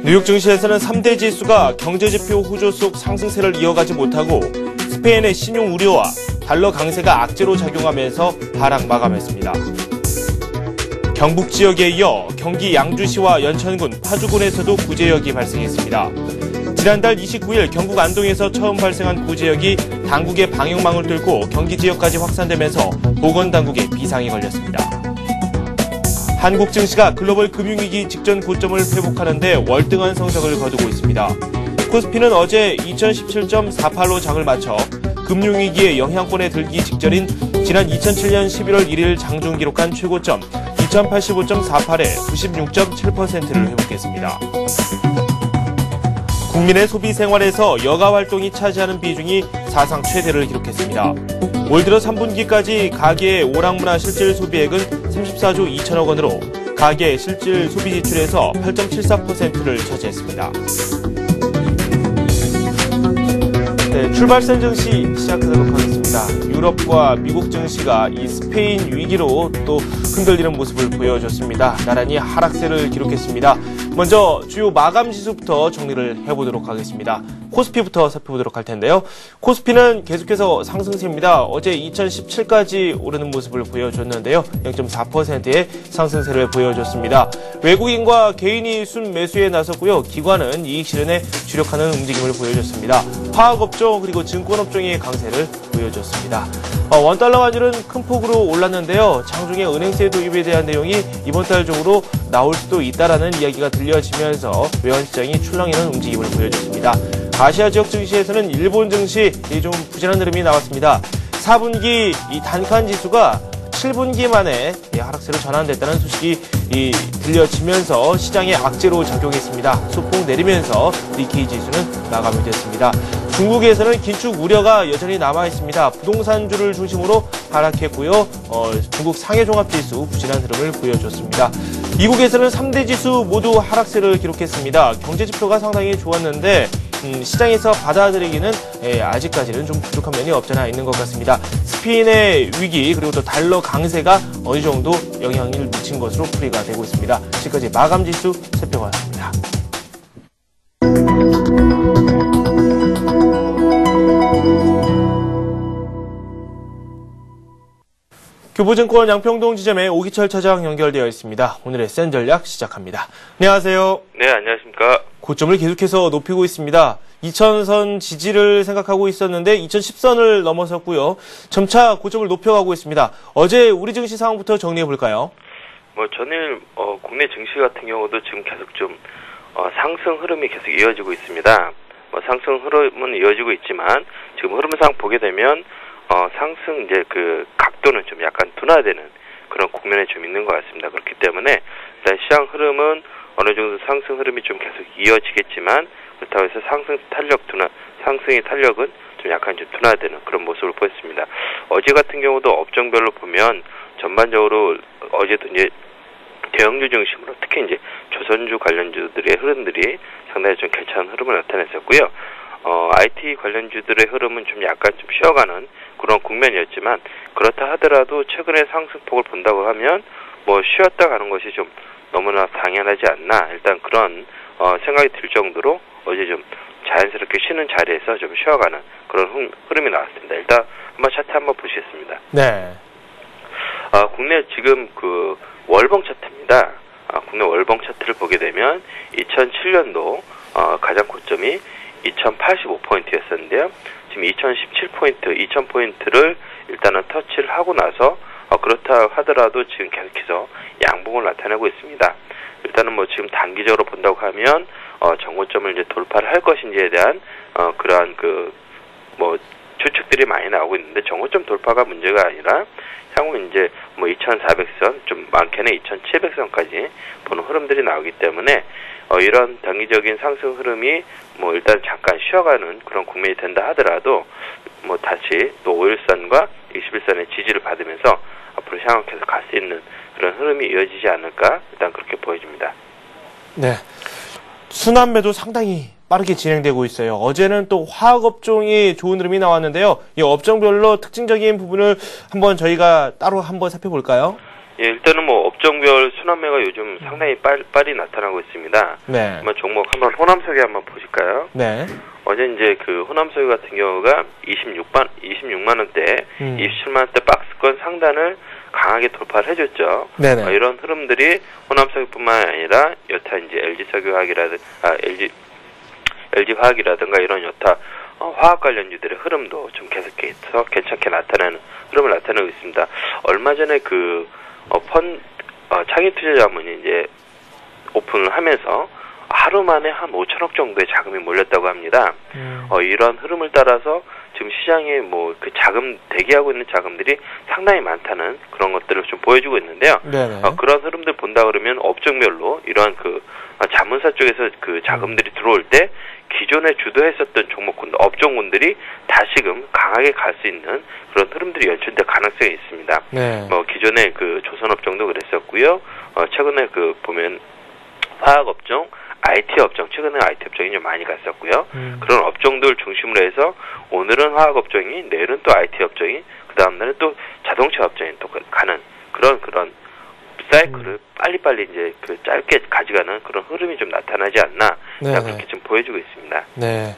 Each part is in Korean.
뉴욕 증시에서는 3대 지수가 경제지표 호조 속 상승세를 이어가지 못하고 스페인의 신용 우려와 달러 강세가 악재로 작용하면서 하락 마감했습니다. 경북 지역에 이어 경기 양주시와 연천군, 파주군에서도 구제역이 발생했습니다. 지난달 29일 경북 안동에서 처음 발생한 구제역이 당국의 방역망을 뚫고 경기 지역까지 확산되면서 보건당국에 비상이 걸렸습니다. 한국 증시가 글로벌 금융위기 직전 고점을 회복하는 데 월등한 성적을 거두고 있습니다. 코스피는 어제 2017.48로 장을 마쳐 금융위기의 영향권에 들기 직전인 지난 2007년 11월 1일 장중 기록한 최고점 2085.48에 96.7%를 회복했습니다. 국민의 소비 생활에서 여가 활동이 차지하는 비중이 사상 최대를 기록했습니다. 올 들어 3분기까지 가계의 오락문화 실질 소비액은 34조 2천억 원으로 가계 실질 소비 지출에서 8.74%를 차지했습니다. 네, 출발선 증시 시작하도록 하겠습니다. 유럽과 미국 증시가 이 스페인 위기로 또 흔들리는 모습을 보여줬습니다. 나란히 하락세를 기록했습니다. 먼저 주요 마감 지수부터 정리를 해보도록 하겠습니다. 코스피부터 살펴보도록 할 텐데요. 코스피는 계속해서 상승세입니다. 어제 2017까지 오르는 모습을 보여줬는데요. 0.4%의 상승세를 보여줬습니다. 외국인과 개인이 순매수에 나섰고요. 기관은 이익 실현에 주력하는 움직임을 보여줬습니다. 화학업종 그리고 증권업종의 강세를 보여줬습니다. 원달러 환율은 큰 폭으로 올랐는데요. 장중에 은행세 도입에 대한 내용이 이번 달 중으로 나올 수도 있다라는 이야기가 들려지면서 외환시장이 출렁이는 움직임을 보여줬습니다. 아시아 지역 증시에서는 일본 증시 좀 부진한 흐름이 나왔습니다. 4분기 이 단칸 지수가 7분기 만에 하락세로 전환됐다는 소식이 들려지면서 시장의 악재로 작용했습니다. 소폭 내리면서 니케이 지수는 마감이 됐습니다. 중국에서는 긴축 우려가 여전히 남아있습니다. 부동산주를 중심으로 하락했고요. 중국 상해종합지수 부진한 흐름을 보여줬습니다. 미국에서는 3대 지수 모두 하락세를 기록했습니다. 경제지표가 상당히 좋았는데 시장에서 받아들이기는 아직까지는 좀 부족한 면이 없잖아 있는 것 같습니다. 스페인의 위기 그리고 또 달러 강세가 어느 정도 영향을 미친 것으로 풀이가 되고 있습니다. 지금까지 마감지수 살펴봤습니다. 교보증권 양평동 지점에 오기철 차장 연결되어 있습니다. 오늘의 센 전략 시작합니다. 안녕하세요. 네, 안녕하십니까. 고점을 계속해서 높이고 있습니다. 2000선 지지를 생각하고 있었는데 2010선을 넘어섰고요. 점차 고점을 높여가고 있습니다. 어제 우리 증시 상황부터 정리해 볼까요? 전일 국내 증시 같은 경우도 지금 계속 좀 상승 흐름이 계속 이어지고 있습니다. 상승 흐름은 이어지고 있지만 지금 흐름상 보게 되면 상승 이제 그 각도는 좀 약간 둔화되는 그런 국면에 좀 있는 것 같습니다. 그렇기 때문에 일단 시장 흐름은 어느 정도 상승 흐름이 좀 계속 이어지겠지만 그렇다고 해서 상승의 탄력은 좀 약간 좀 둔화되는 그런 모습을 보였습니다. 어제 같은 경우도 업종별로 보면 전반적으로 어제도 이제 대형주 중심으로 특히 이제 조선주 관련주들의 흐름들이 상당히 좀 괜찮은 흐름을 나타냈었고요. IT 관련주들의 흐름은 좀 약간 좀 쉬어가는 그런 국면이었지만 그렇다 하더라도 최근에 상승폭을 본다고 하면 쉬었다 가는 것이 좀 너무나 당연하지 않나 일단 그런 생각이 들 정도로 어제 좀 자연스럽게 쉬는 자리에서 좀 쉬어가는 그런 흐름이 나왔습니다. 일단 한번 차트 한번 보시겠습니다. 네. 국내 지금 그 월봉 차트입니다. 국내 월봉 차트를 보게 되면 2007년도 가장 고점이 2085포인트였었는데요. 지금 2017포인트, 2000포인트를 일단은 터치를 하고 나서 그렇다 하더라도 지금 계속해서 양봉을 나타내고 있습니다. 일단은 지금 단기적으로 본다고 하면 정고점을 이제 돌파를 할 것인지에 대한 그러한 추측들이 많이 나오고 있는데 정고점 돌파가 문제가 아니라 향후 이제 2400선 좀 많게는 2700선까지 보는 흐름들이 나오기 때문에 이런 단기적인 상승 흐름이 일단 잠깐 쉬어가는 그런 국면이 된다 하더라도 다시 또 5일선과 21선의 지지를 받으면서 앞으로 향후 계속 갈 수 있는 그런 흐름이 이어지지 않을까 일단 그렇게 보여집니다. 네, 순환매도 상당히 빠르게 진행되고 있어요. 어제는 또 화학업종이 좋은 흐름이 나왔는데요. 이 업종별로 특징적인 부분을 한번 저희가 따로 한번 살펴볼까요? 예, 일단은 뭐 업종별 순환매가 요즘 상당히 빨리 나타나고 있습니다. 네. 한번 종목 한번 호남석유 한번 보실까요? 네. 어제 이제 그 호남석유 같은 경우가 26만 원대, 27만 원대 박스권 상단을 강하게 돌파를 해줬죠. 네네. 이런 흐름들이 호남석유뿐만 아니라 여타 이제 LG화학이라든가 이런 여타 화학 관련주들의 흐름도 좀 계속해서 괜찮게 나타나는 흐름을 나타내고 있습니다. 얼마 전에 그 창의 투자자문이 이제 오픈을 하면서 하루 만에 한 5천억 정도의 자금이 몰렸다고 합니다. 이런 흐름을 따라서 지금 시장에 뭐 그 자금 대기하고 있는 자금들이 상당히 많다는 그런 것들을 좀 보여주고 있는데요. 그런 흐름들 본다 그러면 업종별로 이러한 그 자문사 쪽에서 그 자금들이 들어올 때 기존에 주도했었던 종목군, 업종군들이 다시금 강하게 갈 수 있는 그런 흐름들이 연출될 가능성이 있습니다. 네. 뭐 기존에 그 조선업종도 그랬었고요. 최근에 그 보면 화학업종, IT 업종, 최근에 IT 업종이 좀 많이 갔었고요. 그런 업종들 중심으로 해서 오늘은 화학업종이, 내일은 또 IT 업종이, 그 다음날은 또 자동차 업종이 또 가는 그런 사이클을 빨리빨리 이제 그 짧게 가져가는 그런 흐름이 좀 나타나지 않나, 그렇게 좀 보여주고 있습니다. 네.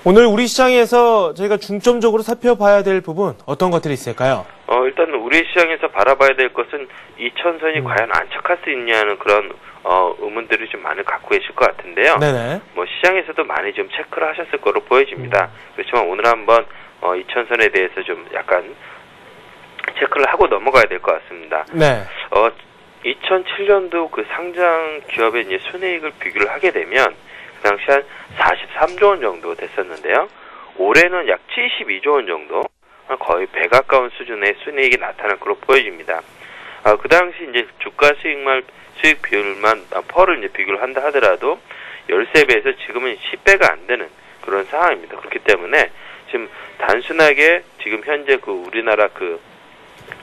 오늘 우리 시장에서 저희가 중점적으로 살펴봐야 될 부분 어떤 것들이 있을까요? 일단 우리 시장에서 바라봐야 될 것은 2000선이 과연 안착할 수 있냐는 그런 의문들이 좀 많이 갖고 계실 것 같은데요. 네네. 뭐 시장에서도 많이 좀 체크를 하셨을 거로 보여집니다. 그렇지만 오늘 한번 2000선에 대해서 좀 약간 체크를 하고 넘어가야 될 것 같습니다. 네. 2007년도 그 상장 기업의 이제 순이익을 비교를 하게 되면 그 당시 한 43조 원 정도 됐었는데요. 올해는 약 72조 원 정도, 거의 배 가까운 수준의 순이익이 나타날 것으로 보여집니다. 그 당시 이제 주가 수익 비율만 펄을 이제 비교를 한다 하더라도 13배에서 지금은 10배가 안 되는 그런 상황입니다. 그렇기 때문에 지금 단순하게 지금 현재 그 우리나라 그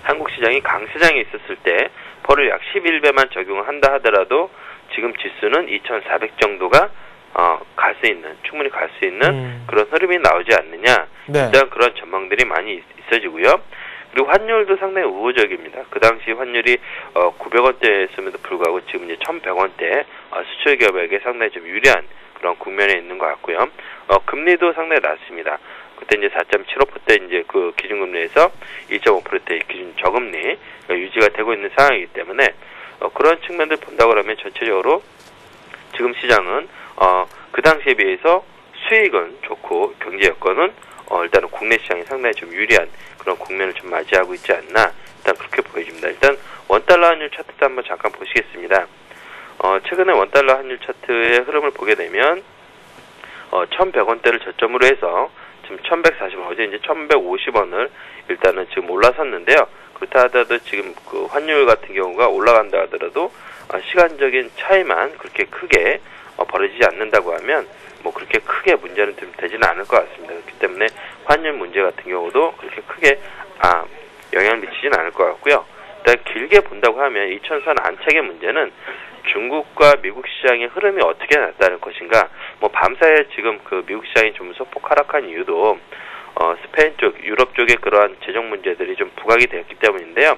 한국 시장이 강세장에 있었을 때 펄을 약 11배만 적용을 한다 하더라도 지금 지수는 2,400 정도가 충분히 갈 수 있는 그런 흐름이 나오지 않느냐. 네. 일단 그런 전망들이 많이 있어지고요. 그리고 환율도 상당히 우호적입니다. 그 당시 환율이 900원대였음에도 불구하고 지금 이제 1,100원대 수출 기업에게 상당히 좀 유리한 그런 국면에 있는 것 같고요. 금리도 상당히 낮습니다. 그때 이제 4.75%대 이제 그 기준금리에서 2.5%대 기준 저금리 유지가 되고 있는 상황이기 때문에 그런 측면들 본다고 하면 전체적으로 지금 시장은 그 당시에 비해서 수익은 좋고 경제 여건은 일단은 국내 시장이 상당히 좀 유리한 그런 국면을 좀 맞이하고 있지 않나, 일단 그렇게 보여집니다. 일단 원달러 환율 차트도 한번 잠깐 보시겠습니다. 최근에 원달러 환율 차트의 흐름을 보게 되면 1,100원대를 저점으로 해서 지금 1,140원, 어제 이제 1,150원을 일단은 지금 올라섰는데요. 그렇다 하더라도 지금 그 환율 같은 경우가 올라간다 하더라도 시간적인 차이만 그렇게 크게 벌어지지 않는다고 하면 뭐 그렇게 크게 문제는 되지는 않을 것 같습니다. 그렇기 때문에 환율 문제 같은 경우도 그렇게 크게 영향을 미치지는 않을 것 같고요. 일단 길게 본다고 하면 2000선 안착의 문제는 중국과 미국 시장의 흐름이 어떻게 나타날 것인가. 뭐 밤사이에 지금 그 미국 시장이 좀 소폭 하락한 이유도 스페인 쪽, 유럽 쪽의 그러한 재정 문제들이 좀 부각이 되었기 때문인데요.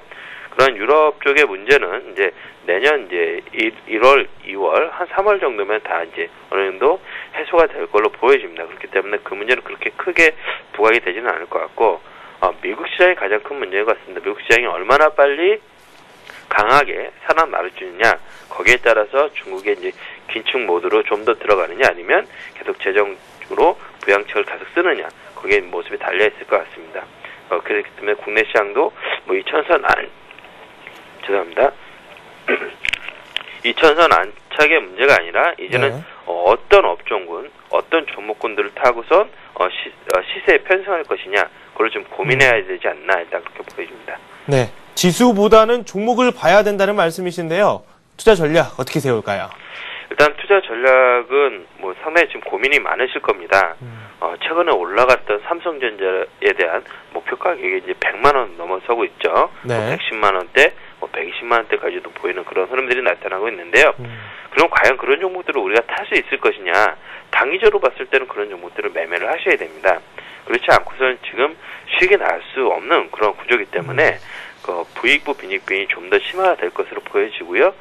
그런 유럽 쪽의 문제는 이제 내년 이제 1월, 2월, 한 3월 정도면 다 이제 어느 정도 해소가 될 걸로 보여집니다. 그렇기 때문에 그 문제는 그렇게 크게 부각이 되지는 않을 것 같고, 미국 시장이 가장 큰 문제인 것 같습니다. 미국 시장이 얼마나 빨리 강하게 살아남을 수 있느냐, 거기에 따라서 중국의 이제 긴축 모드로 좀 더 들어가느냐, 아니면 계속 재정으로 부양책을 계속 쓰느냐, 거기에 모습이 달려 있을 것 같습니다. 그렇기 때문에 국내 시장도 뭐 2000선 죄송합니다. 2000선 안착의 문제가 아니라 이제는 어떤 업종군, 어떤 종목군들을 타고선 시세에 편성할 것이냐, 그걸 좀 고민해야 되지 않나, 일단 그렇게 보여집니다. 네, 지수보다는 종목을 봐야 된다는 말씀이신데요. 투자 전략 어떻게 세울까요? 일단 투자 전략은 뭐 상당히 지금 고민이 많으실 겁니다. 최근에 올라갔던 삼성전자에 대한 목표 가격이 이제 100만 원 넘어서고 있죠. 네. 뭐 110만 원대, 뭐 120만 원대까지도 보이는 그런 흐름들이 나타나고 있는데요. 그럼 과연 그런 종목들을 우리가 탈 수 있을 것이냐? 단기적으로 봤을 때는 그런 종목들을 매매를 하셔야 됩니다. 그렇지 않고서는 지금 수익이 날 수 없는 그런 구조이기 때문에 부익부 빈익빈이 좀 더 심화될 것으로 보여지고요.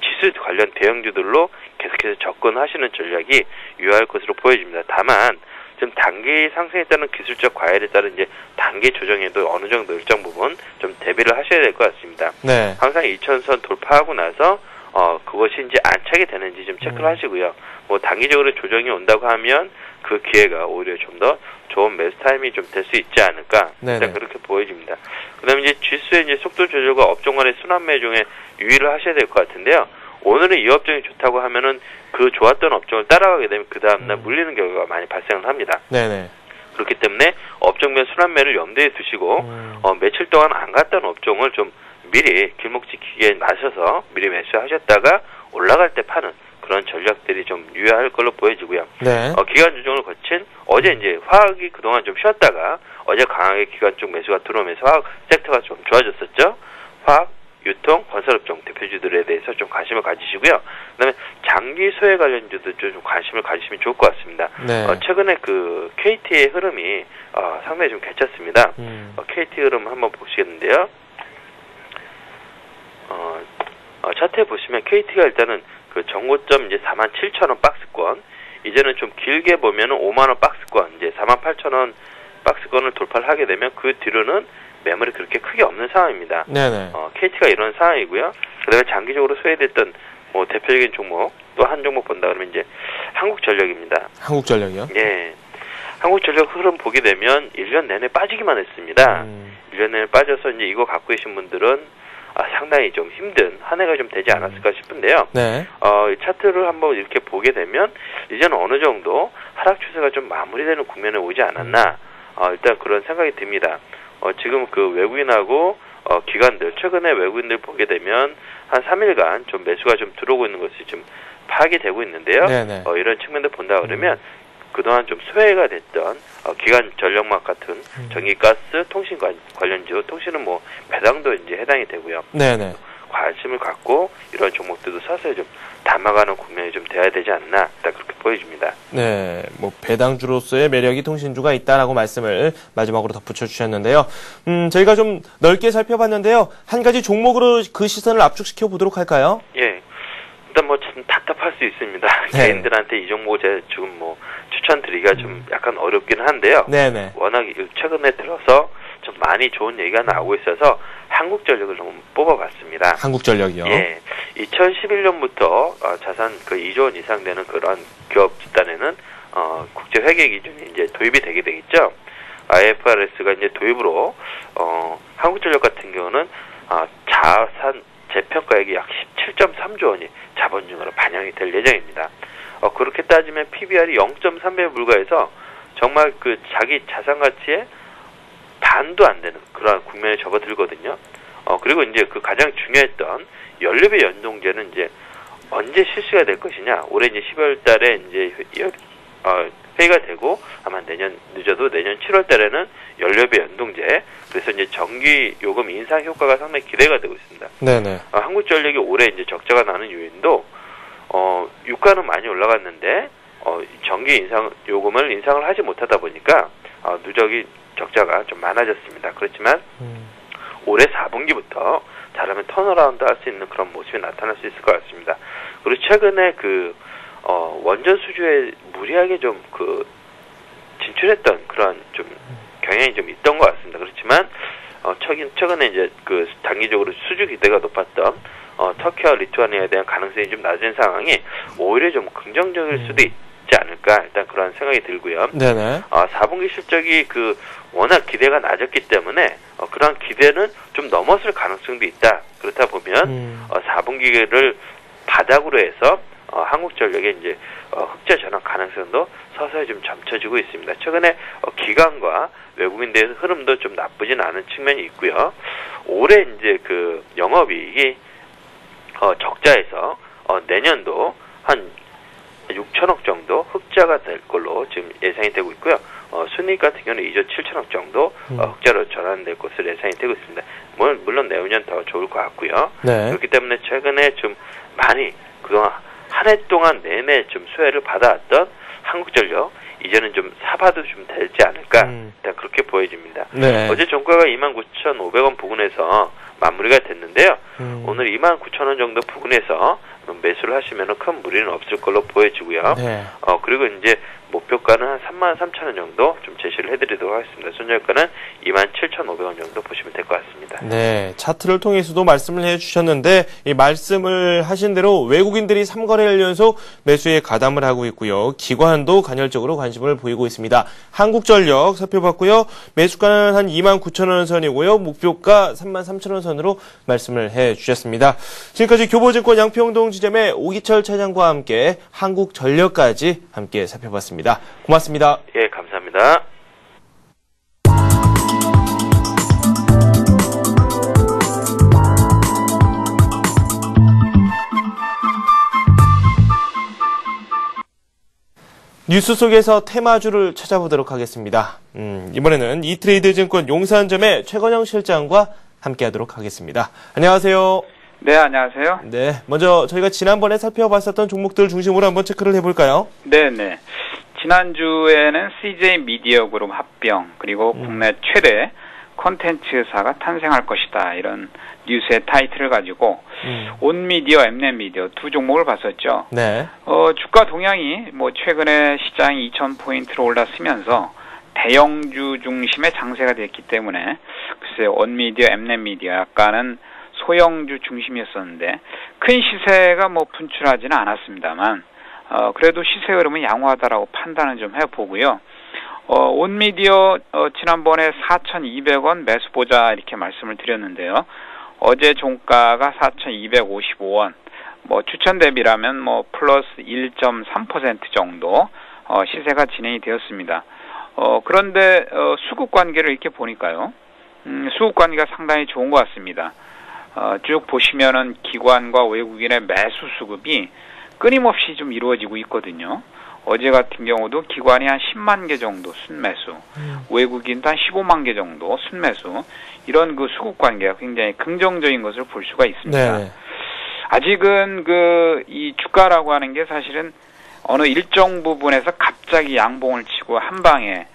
지수 관련 대형주들로 계속해서 접근하시는 전략이 유효할 것으로 보여집니다. 다만 좀 단기 상승에 따른 기술적 과열에 따른 이제 단기 조정에도 어느 정도 일정 부분 좀 대비를 하셔야 될 것 같습니다. 네. 항상 2000선 돌파하고 나서 그것이 이제 안착이 되는지 좀 체크를 하시고요. 뭐 단기적으로 조정이 온다고 하면 그 기회가 오히려 좀 더 좋은 매수 타임이 좀 될 수 있지 않을까. 일단 그렇게 보여집니다. 그다음에 이제 지수의 이제 속도 조절과 업종 간의 순환 매종에 유의를 하셔야 될 것 같은데요. 오늘은 이 업종이 좋다고 하면은 그 좋았던 업종을 따라가게 되면 그 다음날 물리는 결과가 많이 발생을 합니다. 네네. 그렇기 때문에 업종별 순환매를 염두에 두시고 며칠 동안 안 갔던 업종을 좀 미리 길목지키기에 나서서 미리 매수하셨다가 올라갈 때 파는 그런 전략들이 좀 유효할 걸로 보여지고요. 네. 기간 조정을 거친 어제 이제 화학이 그동안 좀 쉬었다가 어제 강하게 기관 쪽 매수가 들어오면서 화학 섹터가 좀 좋아졌었죠. 화학, 유통, 건설업종 대표주들에 대해서 좀 관심을 가지시고요. 그다음에 장기 소외 관련주도 좀 관심을 가지시면 좋을 것 같습니다. 네. 최근에 그 KT의 흐름이 상당히 좀 괜찮습니다. KT 흐름 한번 보시겠는데요. 차트에 보시면 KT가 일단은 그 정고점 이제 47,000원 박스권, 이제는 좀 길게 보면은 5만원 박스권, 이제 48,000원 박스권을 돌파를 하게 되면 그 뒤로는 매물이 그렇게 크게 없는 상황입니다. 네네. KT가 이런 상황이고요. 그다음에 장기적으로 소외됐던 뭐 대표적인 종목 또 한 종목 본다 그러면 이제 한국전력입니다. 한국전력이요? 예. 한국전력 흐름 보게 되면 1년 내내 빠지기만 했습니다. 1년 내내 빠져서 이제 이거 갖고 계신 분들은 상당히 좀 힘든 한 해가 좀 되지 않았을까 싶은데요. 네. 이 차트를 한번 이렇게 보게 되면 이제는 어느 정도 하락 추세가 좀 마무리되는 국면에 오지 않았나. 일단 그런 생각이 듭니다. 지금 그 외국인하고 기관들, 최근에 외국인들 보게 되면 한 3일간 좀 매수가 좀 들어오고 있는 것이 좀 파악이 되고 있는데요. 네네. 이런 측면들 본다 그러면 그동안 좀 소외가 됐던 기관 전력망 같은 전기가스, 통신 관련주, 통신은 뭐 배당도 이제 해당이 되고요. 네네. 관심을 갖고 이런 종목들도 서서히 좀 담아가는 국면이 좀 돼야 되지 않나, 딱 그렇게 보여집니다. 네, 뭐 배당주로서의 매력이 통신주가 있다라고 말씀을 마지막으로 덧붙여 주셨는데요. 저희가 좀 넓게 살펴봤는데요. 한 가지 종목으로 그 시선을 압축시켜 보도록 할까요? 예. 일단 뭐 참 답답할 수 있습니다. 네. 개인들한테 이 종목을 제가 지금 뭐 추천드리기가 좀 약간 어렵기는 한데요. 네네. 워낙 최근에 들어서 좀 많이 좋은 얘기가 나오고 있어서 한국전력을 좀 뽑아봤습니다. 한국전력이요? 예. 2011년부터 자산 그 2조 원 이상 되는 그런 기업 집단에는 국제 회계 기준이 이제 도입이 되게 되겠죠. IFRS가 이제 도입으로 한국전력 같은 경우는 자산 재평가액이 약 17.3조 원이 자본주가로 반영이 될 예정입니다. 그렇게 따지면 PBR이 0.3배에 불과해서 정말 그 자기 자산 가치의 반도 안 되는 그런 국면에 접어들거든요. 그리고 이제 그 가장 중요했던 연료비 연동제는 이제 언제 실시가 될 것이냐. 올해 이제 12월 달에 이제 회의가 되고 아마 늦어도 내년 7월 달에는 연료비 연동제. 그래서 이제 전기 요금 인상 효과가 상당히 기대가 되고 있습니다. 네네. 한국전력이 올해 이제 적자가 나는 요인도 유가는 많이 올라갔는데 전기 요금을 인상을 하지 못하다 보니까 누적이 적자가 좀 많아졌습니다. 그렇지만 올해 4분기부터 잘하면 턴어라운드 할 수 있는 그런 모습이 나타날 수 있을 것 같습니다. 그리고 최근에 그 원전 수주에 무리하게 좀 그 진출했던 그런 좀 경향이 좀 있던 것 같습니다. 그렇지만 최근에 이제 그 단기적으로 수주 기대가 높았던 터키와 리투아니아에 대한 가능성이 좀 낮은 상황이 오히려 좀 긍정적일 수도 있지 않을까, 일단 그런 생각이 들고요. 네네. 4분기 실적이 그 워낙 기대가 낮았기 때문에 그런 기대는 좀 넘어설 가능성도 있다. 그렇다 보면 4분기를 바닥으로 해서 한국전력의 이제 흑자 전환 가능성도 서서히 좀 점쳐지고 있습니다. 최근에 기관과 외국인들의 흐름도 좀 나쁘진 않은 측면이 있고요. 올해 이제 그 영업이익이 적자에서 내년도 한 6천억 정도 흑자가 될 걸로 지금 예상이 되고 있고요. 순이익 같은 경우는 2조 7천억 정도 흑자로 전환될 것으로 예상이 되고 있습니다. 물론 내후년 더 좋을 것 같고요. 네. 그렇기 때문에 최근에 좀 많이 그동안 한 해 동안 내내 좀 수혜를 받아왔던 한국전력 이제는 좀 사봐도 좀 되지 않을까 일단 그렇게 보여집니다. 네. 어제 종가가 29,500원 부근에서 마무리가 됐는데요. 오늘 29,000원 정도 부근에서 매수를 하시면 큰 무리는 없을 걸로 보여지고요. 네. 그리고 이제 목표가는 한 33,000원 정도 좀 제시를 해드리도록 하겠습니다. 손절가는 27,500원 정도 보시면 될 것 같습니다. 네, 차트를 통해서도 말씀을 해주셨는데 이 말씀을 하신 대로 외국인들이 3거래일 연속 매수에 가담을 하고 있고요. 기관도 간헐적으로 관심을 보이고 있습니다. 한국전력 살펴봤고요. 매수가는 한 29,000원 선이고요. 목표가 33,000원 선으로 말씀을 해주셨습니다. 지금까지 교보증권 양평동 지점의 오기철 차장과 함께 한국전력까지 함께 살펴봤습니다. 고맙습니다. 예, 감사합니다. 뉴스 속에서 테마주를 찾아보도록 하겠습니다. 이번에는 이트레이드 증권 용산점의 최건영 실장과 함께하도록 하겠습니다. 안녕하세요. 네, 안녕하세요. 네, 먼저 저희가 지난번에 살펴봤었던 종목들 중심으로 한번 체크를 해볼까요? 네. 지난주에는 CJ 미디어 그룹 합병, 그리고 국내 최대 콘텐츠사가 탄생할 것이다, 이런 뉴스의 타이틀을 가지고 온미디어, 엠넷미디어 두 종목을 봤었죠. 네. 주가 동향이 뭐 최근에 시장이 2,000포인트로 올랐으면서 대형주 중심의 장세가 됐기 때문에 글쎄요, 온미디어, 엠넷미디어 약간은 소형주 중심이었었는데 큰 시세가 뭐 분출하지는 않았습니다만 그래도 시세 흐름은 양호하다라고 판단을 좀 해보고요. 온미디어 지난번에 4,200원 매수 보자 이렇게 말씀을 드렸는데요. 어제 종가가 4,255원, 뭐 추천 대비라면 뭐 플러스 1.3% 정도 시세가 진행이 되었습니다. 그런데 수급 관계를 이렇게 보니까요, 수급 관계가 상당히 좋은 것 같습니다. 쭉 보시면은 기관과 외국인의 매수 수급이 끊임없이 좀 이루어지고 있거든요. 어제 같은 경우도 기관이 한 10만 개 정도 순매수, 외국인도 한 15만 개 정도 순매수, 이런 그 수급 관계가 굉장히 긍정적인 것을 볼 수가 있습니다. 네. 아직은 이 주가라고 하는 게 사실은 어느 일정 부분에서 갑자기 양봉을 치고 한 방에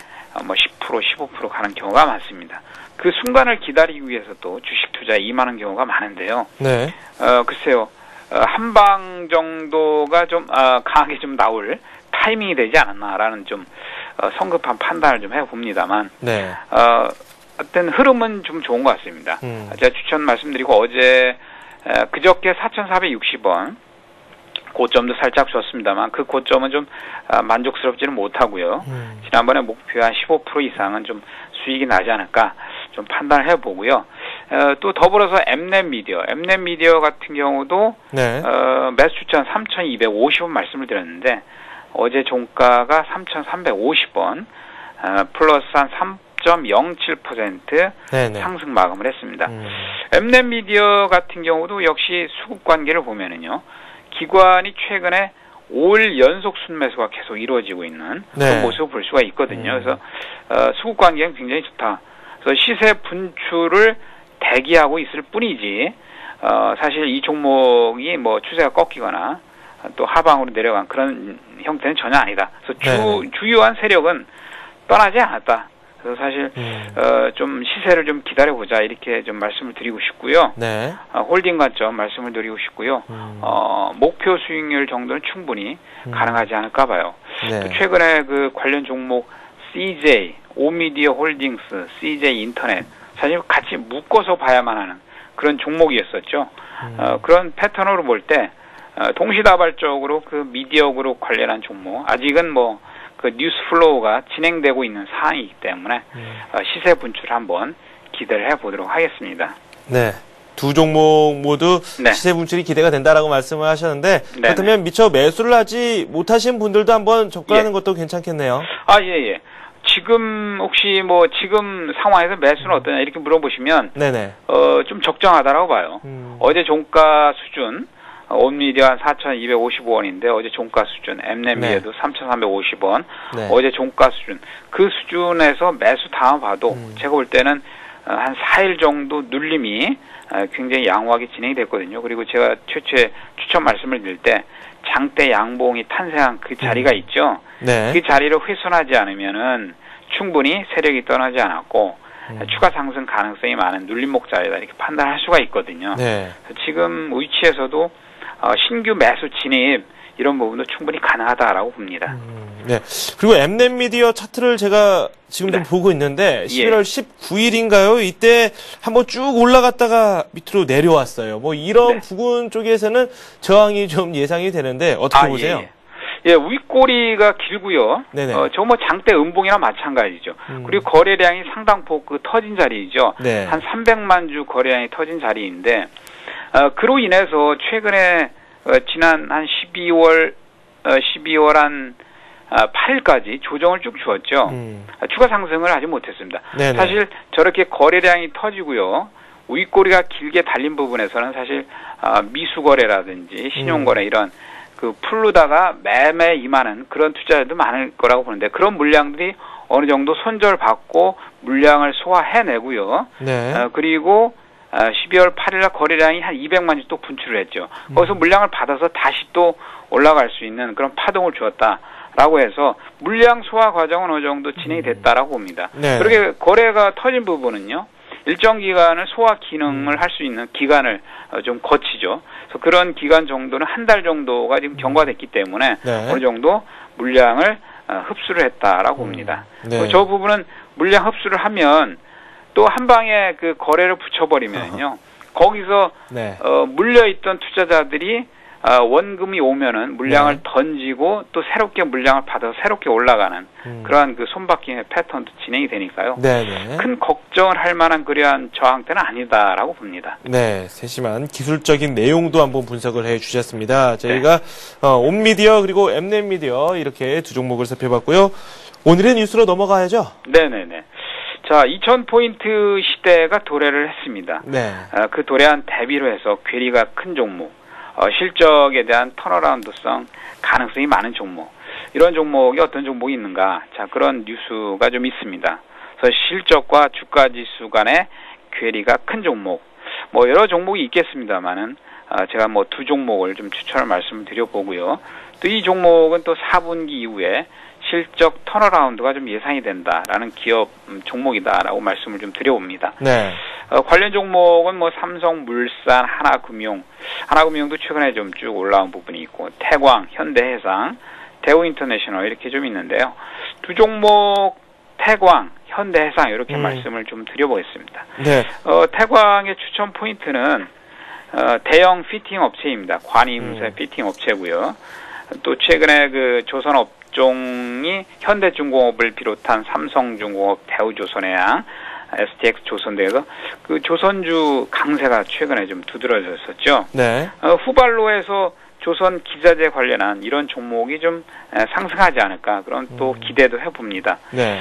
뭐 10%, 15% 가는 경우가 많습니다. 그 순간을 기다리기 위해서 또 주식 투자에 임하는 경우가 많은데요. 네. 글쎄요, 한 방 정도가 좀 강하게 좀 나올 타이밍이 되지 않았나라는 좀 성급한 판단을 좀 해봅니다만, 네. 어떤 흐름은 좀 좋은 것 같습니다. 제가 추천 말씀드리고 어제 그저께 4,460원 고점도 살짝 줬습니다만 그 고점은 좀 만족스럽지는 못하고요. 지난번에 목표 한 15% 이상은 좀 수익이 나지 않을까 좀 판단을 해보고요. 또 더불어서 엠넷미디어 같은 경우도 네. 매수 추천 3,250원 말씀을 드렸는데 어제 종가가 3,350원 플러스 한 3.07% 상승 마감을 했습니다. 엠넷미디어 같은 경우도 역시 수급 관계를 보면은요, 기관이 최근에 5일 연속 순매수가 계속 이루어지고 있는 그런 모습을 볼 수가 있거든요. 그래서 수급 관계는 굉장히 좋다. 그래서 시세 분출을 대기하고 있을 뿐이지 사실 이 종목이 뭐 추세가 꺾이거나 또 하방으로 내려간 그런 형태는 전혀 아니다. 그래서 주요한 세력은 떠나지 않았다. 그래서 사실 좀 시세를 좀 기다려보자 이렇게 좀 말씀을 드리고 싶고요. 네. 홀딩 관점 말씀을 드리고 싶고요. 목표 수익률 정도는 충분히 가능하지 않을까 봐요. 네. 또 최근에 그 관련 종목 CJ, 오미디어 홀딩스, CJ 인터넷 사실 같이 묶어서 봐야만 하는 그런 종목이었었죠. 그런 패턴으로 볼 때 동시다발적으로 그 미디어 그룹 관련한 종목 아직은 뭐 그 뉴스 플로우가 진행되고 있는 사항이기 때문에 시세 분출 한번 기대를 해보도록 하겠습니다. 네. 두 종목 모두 네. 시세 분출이 기대가 된다라고 말씀을 하셨는데 그렇다면 미처 매수를 하지 못하신 분들도 한번 접근하는 것도 괜찮겠네요. 예. 지금 혹시 뭐 지금 상황에서 매수는 어떠냐 이렇게 물어보시면 네네. 좀 적정하다라고 봐요. 어제 종가 수준 온미디어 한 4,255원인데 어제 종가 수준, 엠넷미디어도 3,350원, 어제 종가 수준 그 수준에서 매수 다음 봐도 제가 볼 때는 한 4일 정도 눌림이 굉장히 양호하게 진행이 됐거든요. 그리고 제가 최초에 추천 말씀을 드릴 때 장대 양봉이 탄생한 그 자리가 있죠. 네. 그 자리를 훼손하지 않으면은 충분히 세력이 떠나지 않았고 추가 상승 가능성이 많은 눌림목 자리다 이렇게 판단할 수가 있거든요. 네. 지금 위치에서도 신규 매수 진입 이런 부분도 충분히 가능하다라고 봅니다. 네. 그리고 엠넷 미디어 차트를 제가 지금 좀 네. 보고 있는데 11월 19일인가요? 이때 한번 쭉 올라갔다가 밑으로 내려왔어요. 뭐 이런 네. 부근 쪽에서는 저항이 좀 예상이 되는데 어떻게 보세요? 예, 윗꼬리가 길고요. 네네. 저 뭐 장대 음봉이나 마찬가지죠. 그리고 거래량이 상당폭 터진 자리이죠. 네. 한 300만 주 거래량이 터진 자리인데 그로 인해서 최근에 지난 한 12월 한 8일까지 조정을 쭉 주었죠. 추가 상승을 하지 못했습니다. 네네. 사실 저렇게 거래량이 터지고요. 윗꼬리가 길게 달린 부분에서는 사실 미수거래라든지 신용거래 이런 그 풀르다가 매매 임하는 그런 투자자도 많을 거라고 보는데 그런 물량들이 어느 정도 손절받고 물량을 소화해내고요. 네. 그리고 12월 8일날 거래량이 한 200만 주 또 분출을 했죠. 거기서 물량을 받아서 다시 또 올라갈 수 있는 그런 파동을 주었다라고 해서 물량 소화 과정은 어느 정도 진행이 됐다라고 봅니다. 네. 그렇게 거래가 터진 부분은요. 일정 기간을 소화 기능을 할 수 있는 기간을 좀 거치죠. 그래서 그런 기간 정도는 한 달 정도가 지금 경과됐기 때문에 네. 어느 정도 물량을 흡수를 했다라고 봅니다. 네. 저 부분은 물량 흡수를 하면 또 한 방에 그 거래를 붙여버리면요. 거기서 네. 물려있던 투자자들이 원금이 오면은 물량을 던지고 또 새롭게 물량을 받아서 새롭게 올라가는 그러한 그 손바뀜의 패턴도 진행이 되니까요. 네네. 큰 걱정을 할 만한 그러한 저항대는 아니다라고 봅니다. 네, 세심한 기술적인 내용도 한번 분석을 해 주셨습니다. 저희가 온미디어 그리고 엠넷 미디어 이렇게 두 종목을 살펴봤고요. 오늘의 뉴스로 넘어가야죠. 네네네. 자, 2000포인트 시대가 도래를 했습니다. 네. 그 도래한 대비로 해서 괴리가 큰 종목, 실적에 대한 턴어라운드성 가능성이 많은 종목, 이런 종목이 어떤 종목이 있는가? 자, 그런 뉴스가 좀 있습니다. 그래서 실적과 주가 지수 간의 괴리가 큰 종목, 뭐 여러 종목이 있겠습니다만은 제가 뭐 두 종목을 좀 추천을 말씀을 드려보고요. 또 이 종목은 또 4분기 이후에 실적 턴어라운드가 좀 예상이 된다라는 기업 종목이다라고 말씀을 좀 드려봅니다. 네. 관련 종목은 뭐 삼성물산, 하나금융도 최근에 좀 쭉 올라온 부분이 있고 태광, 현대해상, 대우인터내셔널 이렇게 좀 있는데요. 두 종목 태광, 현대해상 이렇게 말씀을 좀 드려보겠습니다. 네. 태광의 추천 포인트는 대형 피팅 업체입니다. 관이무쇠 피팅 업체고요. 또 최근에 그 조선 업종이 현대중공업을 비롯한 삼성중공업, 대우조선해양, STX 조선 등에서 그 조선주 강세가 최근에 좀 두드러졌었죠. 네. 후발로 해서 조선 기자재 관련한 이런 종목이 좀 상승하지 않을까 그런 또 기대도 해봅니다. 네.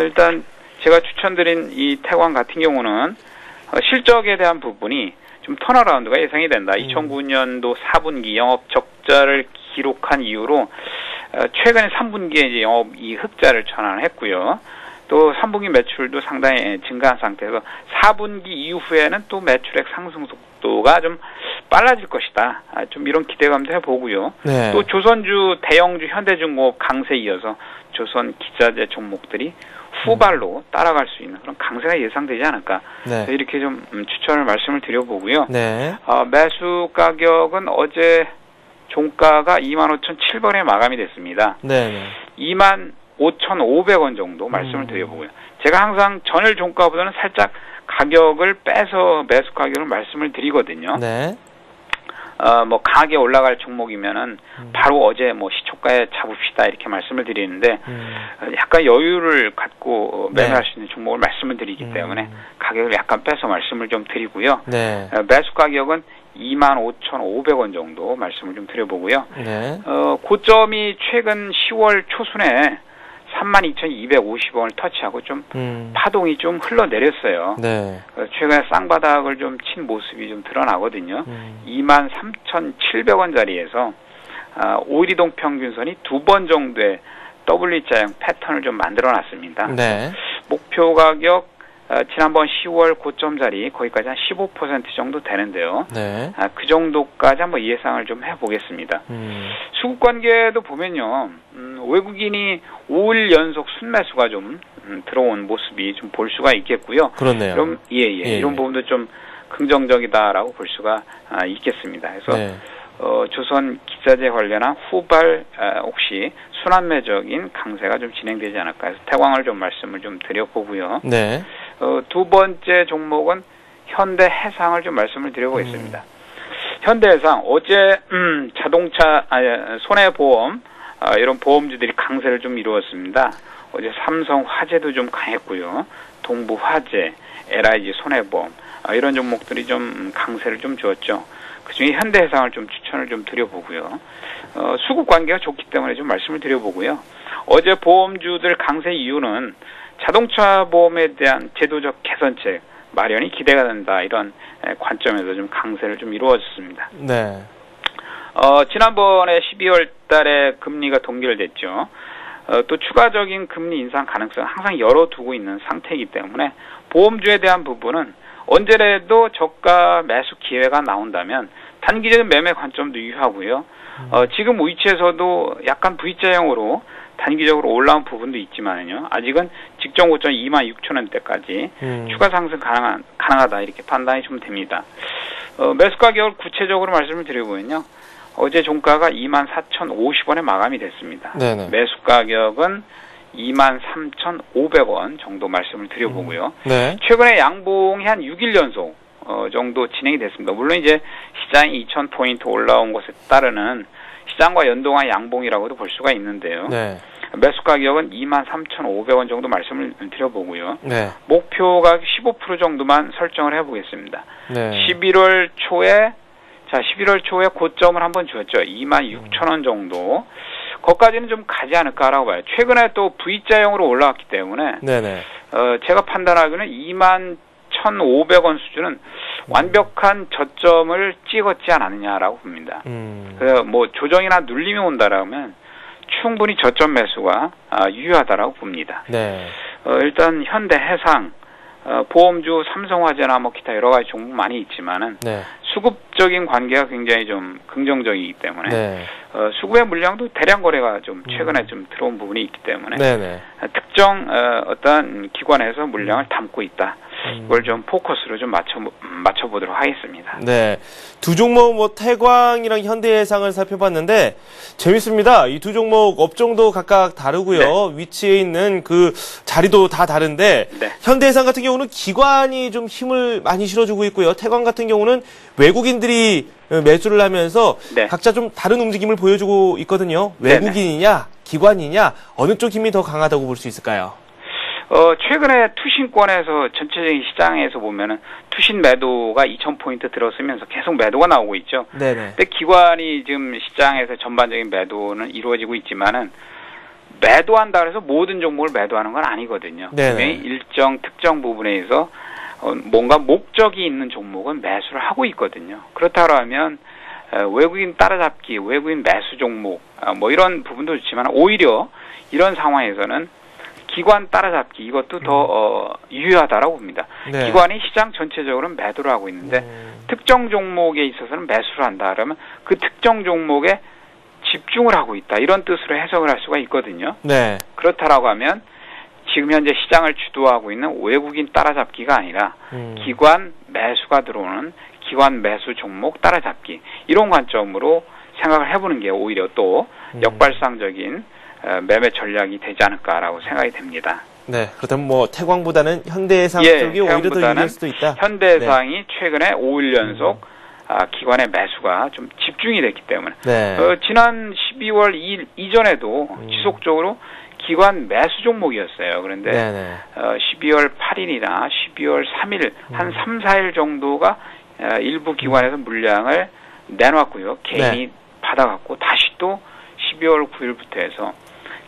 일단 제가 추천드린 이 태광 같은 경우는 실적에 대한 부분이 좀 턴어라운드가 예상이 된다. 2009년도 4분기 영업 적자를 기록한 이후로 최근에 3분기에 이제 영업 이 흑자를 전환했고요. 또 3분기 매출도 상당히 증가한 상태에서 4분기 이후에는 또 매출액 상승 속도가 좀 빨라질 것이다. 좀 이런 기대감도 해보고요. 네. 또 조선주, 대형주, 현대중공업 강세에 이어서 조선 기자재 종목들이 후발로 따라갈 수 있는 그런 강세가 예상되지 않을까. 네. 이렇게 좀 추천을 말씀을 드려보고요. 네. 매수 가격은 어제 종가가 25,700원에 마감이 됐습니다. 네. 25,500원 정도 말씀을 드려보고요. 제가 항상 전일 종가보다는 살짝 가격을 빼서 매수 가격을 말씀을 드리거든요. 네. 뭐 강하게 올라갈 종목이면은 바로 어제 뭐 시초가에 잡읍시다 이렇게 말씀을 드리는데 약간 여유를 갖고 매매할 수 있는 종목을 말씀을 드리기 때문에 가격을 약간 빼서 말씀을 좀 드리고요. 네. 매수 가격은 25,500원 정도 말씀을 좀 드려보고요. 네. 고점이 최근 10월 초순에 32,250원을 터치하고 좀 파동이 좀 흘러내렸어요. 네. 최근에 쌍바닥을 좀 친 모습이 좀 드러나거든요. 23,700원 자리에서 5일 이동 평균선이 두 번 정도의 W자형 패턴을 좀 만들어 놨습니다. 네. 목표 가격 지난번 10월 고점 자리 거기까지 한 15% 정도 되는데요. 네. 그 정도까지 한번 예상을 좀 해보겠습니다. 수급 관계도 보면요, 외국인이 5일 연속 순매수가 좀 들어온 모습이 좀 볼 수가 있겠고요. 그렇네요. 그럼 이런 부분도 좀 긍정적이다라고 볼 수가 있겠습니다. 그래서 네. 조선 기자재 관련한 후발 혹시 순환매적인 강세가 좀 진행되지 않을까 해서 태광을 좀 말씀을 좀 드려보고요. 네. 두 번째 종목은 현대해상을 좀 말씀을 드려보겠습니다. 현대해상 어제 자동차 손해보험 이런 보험주들이 강세를 좀 이루었습니다. 어제 삼성화재도 좀 강했고요. 동부화재, LIG 손해보험 이런 종목들이 좀 강세를 좀 주었죠. 그중에 현대해상을 좀 추천을 좀 드려보고요. 수급 관계가 좋기 때문에 좀 말씀을 드려보고요. 어제 보험주들 강세 이유는 자동차 보험에 대한 제도적 개선책 마련이 기대가 된다. 이런 관점에서 좀 강세를 좀 이루어졌습니다. 네. 지난번에 12월 달에 금리가 동결됐죠. 또 추가적인 금리 인상 가능성을 항상 열어두고 있는 상태이기 때문에 보험주에 대한 부분은 언제라도 저가 매수 기회가 나온다면 단기적인 매매 관점도 유효하고요. 지금 위치에서도 약간 V자형으로 단기적으로 올라온 부분도 있지만요. 아직은 직전 고점 26,000원대까지 추가 상승 가능하다 이렇게 판단이 좀 됩니다. 매수 가격을 구체적으로 말씀을 드려보면요. 어제 종가가 24,050원에 마감이 됐습니다. 네네. 매수 가격은 23,500원 정도 말씀을 드려보고요. 네. 최근에 양봉이 한 6일 연속 정도 진행이 됐습니다. 물론 이제 시장이 2,000포인트 올라온 것에 따르는 시장과 연동한 양봉이라고도 볼 수가 있는데요. 네. 매수 가격은 23,500원 정도 말씀을 드려보고요. 네. 목표가 15% 정도만 설정을 해보겠습니다. 네. 11월 초에 고점을 한번 주었죠. 26,000원 정도. 거기까지는 좀 가지 않을까라고 봐요. 최근에 또 V자형으로 올라왔기 때문에 네네. 제가 판단하기로는 21,500원 수준은 완벽한 저점을 찍었지 않았느냐라고 봅니다. 그래서 뭐 조정이나 눌림이 온다라면 충분히 저점 매수가 유효하다라고 봅니다. 네. 일단 현대해상, 보험주 삼성화재나 뭐 기타 여러 가지 종목 많이 있지만은 네. 수급적인 관계가 굉장히 좀 긍정적이기 때문에 네. 수급의 물량도 대량 거래가 좀 최근에 좀 들어온 부분이 있기 때문에 네네. 특정 어떤 기관에서 물량을 담고 있다. 이걸 좀 포커스로 좀 맞춰보도록 하겠습니다. 네. 두 종목 뭐 태광이랑 현대해상을 살펴봤는데 재밌습니다. 이 두 종목 업종도 각각 다르고요. 네. 위치에 있는 그 자리도 다 다른데 네. 현대해상 같은 경우는 기관이 좀 힘을 많이 실어주고 있고요. 태광 같은 경우는 외국인들이 매수를 하면서 네. 각자 좀 다른 움직임을 보여주고 있거든요. 네네. 외국인이냐 기관이냐 어느 쪽 힘이 더 강하다고 볼 수 있을까요? 최근에 투신권에서 전체적인 시장에서 보면은 투신 매도가 2,000포인트 들어서면서 계속 매도가 나오고 있죠. 네네. 근데 기관이 지금 시장에서 전반적인 매도는 이루어지고 있지만은 매도한다 그래서 모든 종목을 매도하는 건 아니거든요. 분명히 일정 특정 부분에서 뭔가 목적이 있는 종목은 매수를 하고 있거든요. 그렇다고 하면 외국인 따라잡기, 외국인 매수 종목 뭐 이런 부분도 좋지만 오히려 이런 상황에서는 기관 따라잡기 이것도 더 유효하다라고 봅니다. 네. 기관이 시장 전체적으로는 매도를 하고 있는데 특정 종목에 있어서는 매수를 한다 그러면 그 특정 종목에 집중을 하고 있다 이런 뜻으로 해석을 할 수가 있거든요. 네. 그렇다라고 하면 지금 현재 시장을 주도하고 있는 외국인 따라잡기가 아니라 기관 매수가 들어오는 기관 매수 종목 따라잡기 이런 관점으로 생각을 해보는 게 오히려 또 역발상적인 매매 전략이 되지 않을까라고 생각이 됩니다. 네, 그렇다면 뭐 태광보다는 현대해상 쪽이 오히려 더 유리할 수도 있다. 현대해상이 네. 최근에 5일 연속 기관의 매수가 좀 집중이 됐기 때문에 네. 지난 12월 2일 이전에도 지속적으로 기관 매수 종목이었어요. 그런데 12월 8일이나 12월 3일 한 3, 4일 정도가 일부 기관에서 물량을 내놨고요. 개인이 받아갖고 다시 또 12월 9일부터 해서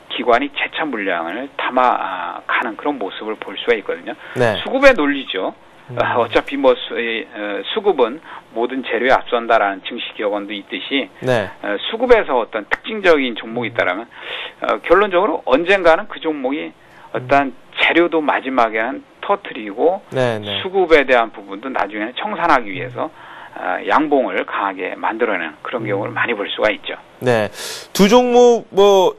기관이 재차 물량을 담아가는 그런 모습을 볼 수가 있거든요. 네. 수급의 논리죠. 어차피 뭐 수급은 모든 재료에 앞선다라는 증시 격언도 있듯이 네. 수급에서 어떤 특징적인 종목이 있다라면 결론적으로 언젠가는 그 종목이 어떤 재료도 마지막에는 터뜨리고 네네. 수급에 대한 부분도 나중에는 청산하기 위해서 양봉을 강하게 만들어내는 그런 경우를 많이 볼 수가 있죠. 네. 두 종목,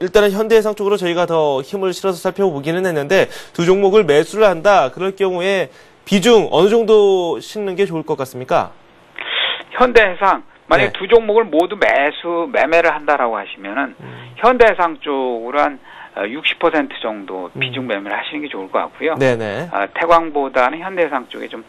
일단은 현대해상 쪽으로 저희가 더 힘을 실어서 살펴보기는 했는데, 두 종목을 매수를 한다, 그럴 경우에 비중 어느 정도 싣는 게 좋을 것 같습니까? 현대해상, 만약에 네. 두 종목을 모두 매매를 한다라고 하시면은, 현대해상 쪽으로 한 60% 정도 비중 매매를 하시는 게 좋을 것 같고요. 네네. 태광보다는 현대해상 쪽에 좀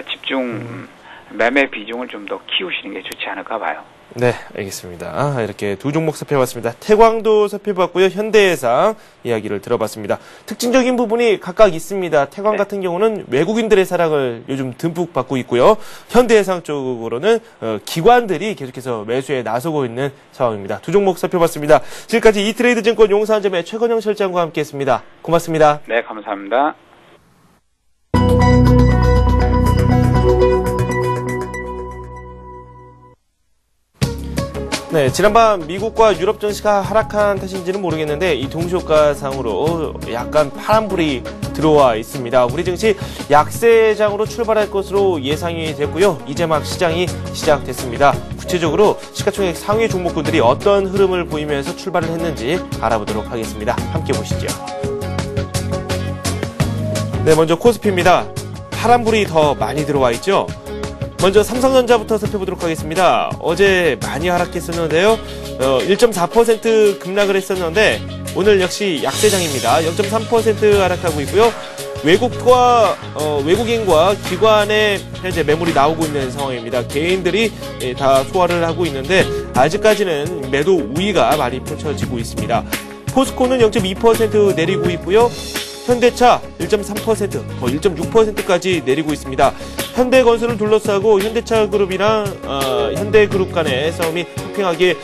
집중 매매 비중을 좀 더 키우시는 게 좋지 않을까 봐요. 네, 알겠습니다. 이렇게 두 종목 살펴봤습니다. 태광도 살펴봤고요. 현대해상 이야기를 들어봤습니다. 특징적인 부분이 각각 있습니다. 태광 네. 같은 경우는 외국인들의 사랑을 요즘 듬뿍 받고 있고요. 현대해상 쪽으로는 기관들이 계속해서 매수에 나서고 있는 상황입니다. 두 종목 살펴봤습니다. 지금까지 이트레이드 증권 용산점의 최건영 실장과 함께했습니다. 고맙습니다. 네, 감사합니다. 네, 지난밤 미국과 유럽 증시가 하락한 탓인지는 모르겠는데 이 동시효과상으로 약간 파란불이 들어와 있습니다. 우리 증시 약세장으로 출발할 것으로 예상이 됐고요. 이제 막 시장이 시작됐습니다. 구체적으로 시가총액 상위 종목군들이 어떤 흐름을 보이면서 출발을 했는지 알아보도록 하겠습니다. 함께 보시죠. 네, 먼저 코스피입니다. 파란불이 더 많이 들어와 있죠. 먼저 삼성전자부터 살펴보도록 하겠습니다. 어제 많이 하락했었는데요. 1.4% 급락을 했었는데 오늘 역시 약세장입니다. 0.3% 하락하고 있고요. 외국인과 기관의 현재 매물이 나오고 있는 상황입니다. 개인들이 다 소화를 하고 있는데 아직까지는 매도 우위가 많이 펼쳐지고 있습니다. 포스코는 0.2% 내리고 있고요. 현대차 1.3%, 1.6%까지 내리고 있습니다. 현대건설을 둘러싸고 현대차 그룹이랑 현대그룹 간의 싸움이 팽팽하게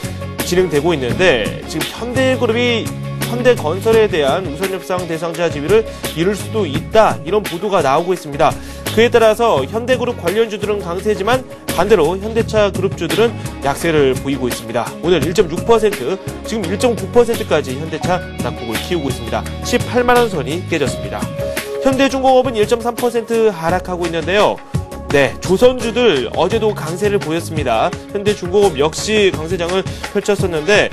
진행되고 있는데 지금 현대그룹이 현대건설에 대한 우선협상 대상자 지위를 이룰 수도 있다, 이런 보도가 나오고 있습니다. 그에 따라서 현대그룹 관련주들은 강세지만 반대로 현대차 그룹주들은 약세를 보이고 있습니다. 오늘 1.6%, 지금 1.9%까지 현대차 낙폭을 키우고 있습니다. 18만원 선이 깨졌습니다. 현대중공업은 1.3% 하락하고 있는데요. 네, 조선주들 어제도 강세를 보였습니다. 현대중공업 역시 강세장을 펼쳤었는데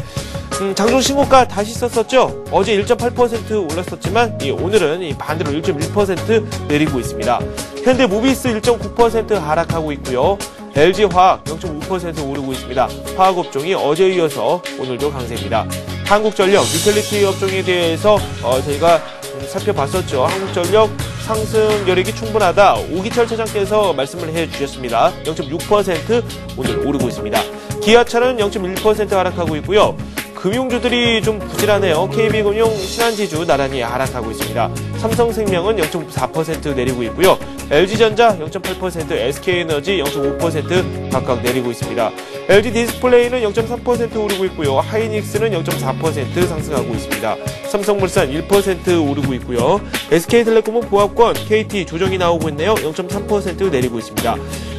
장중 신고가 다시 썼었죠. 어제 1.8% 올랐었지만 오늘은 반대로 1.1% 내리고 있습니다. 현대모비스 1.9% 하락하고 있고요. LG화학 0.5% 오르고 있습니다. 화학업종이 어제에 이어서 오늘도 강세입니다. 한국전력, 유틸리티 업종에 대해서 저희가 살펴봤었죠. 한국전력 상승 여력이 충분하다, 오기철 차장께서 말씀을 해주셨습니다. 0.6% 오늘 오르고 있습니다. 기아차는 0.1% 하락하고 있고요. 금융주들이 좀 부실하네요. KB금융, 신한지주 나란히 하락하고 있습니다. 삼성생명은 0.4% 내리고 있고요. LG전자 0.8%, SK에너지 0.5% 각각 내리고 있습니다. LG디스플레이는 0.3% 오르고 있고요. 하이닉스는 0.4% 상승하고 있습니다. 삼성물산 1% 오르고 있고요. SK텔레콤은 보합권, KT 조정이 나오고 있네요. 0.3% 내리고 있습니다.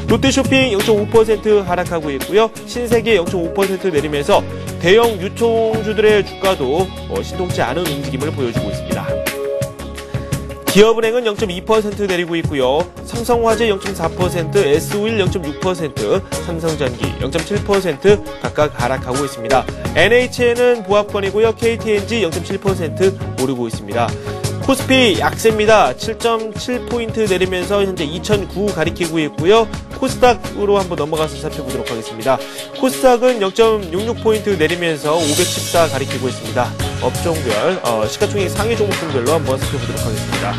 롯데쇼핑 0.5% 하락하고 있고요. 신세계 0.5% 내리면서 대형 유통주들의 주가도 신통치 않은 움직임을 보여주고 있습니다. 기업은행은 0.2% 내리고 있고요. 삼성화재 0.4%, S오일 0.6%, 삼성전기 0.7% 각각 하락하고 있습니다. NHN은 보합권이고요. KTNG 0.7% 오르고 있습니다. 코스피 약세입니다. 7.7포인트 내리면서 현재 2009 가리키고 있고요. 코스닥으로 한번 넘어가서 살펴보도록 하겠습니다. 코스닥은 0.66포인트 내리면서 514 가리키고 있습니다. 업종별, 시가총액 상위 종목별로 한번 살펴보도록 하겠습니다.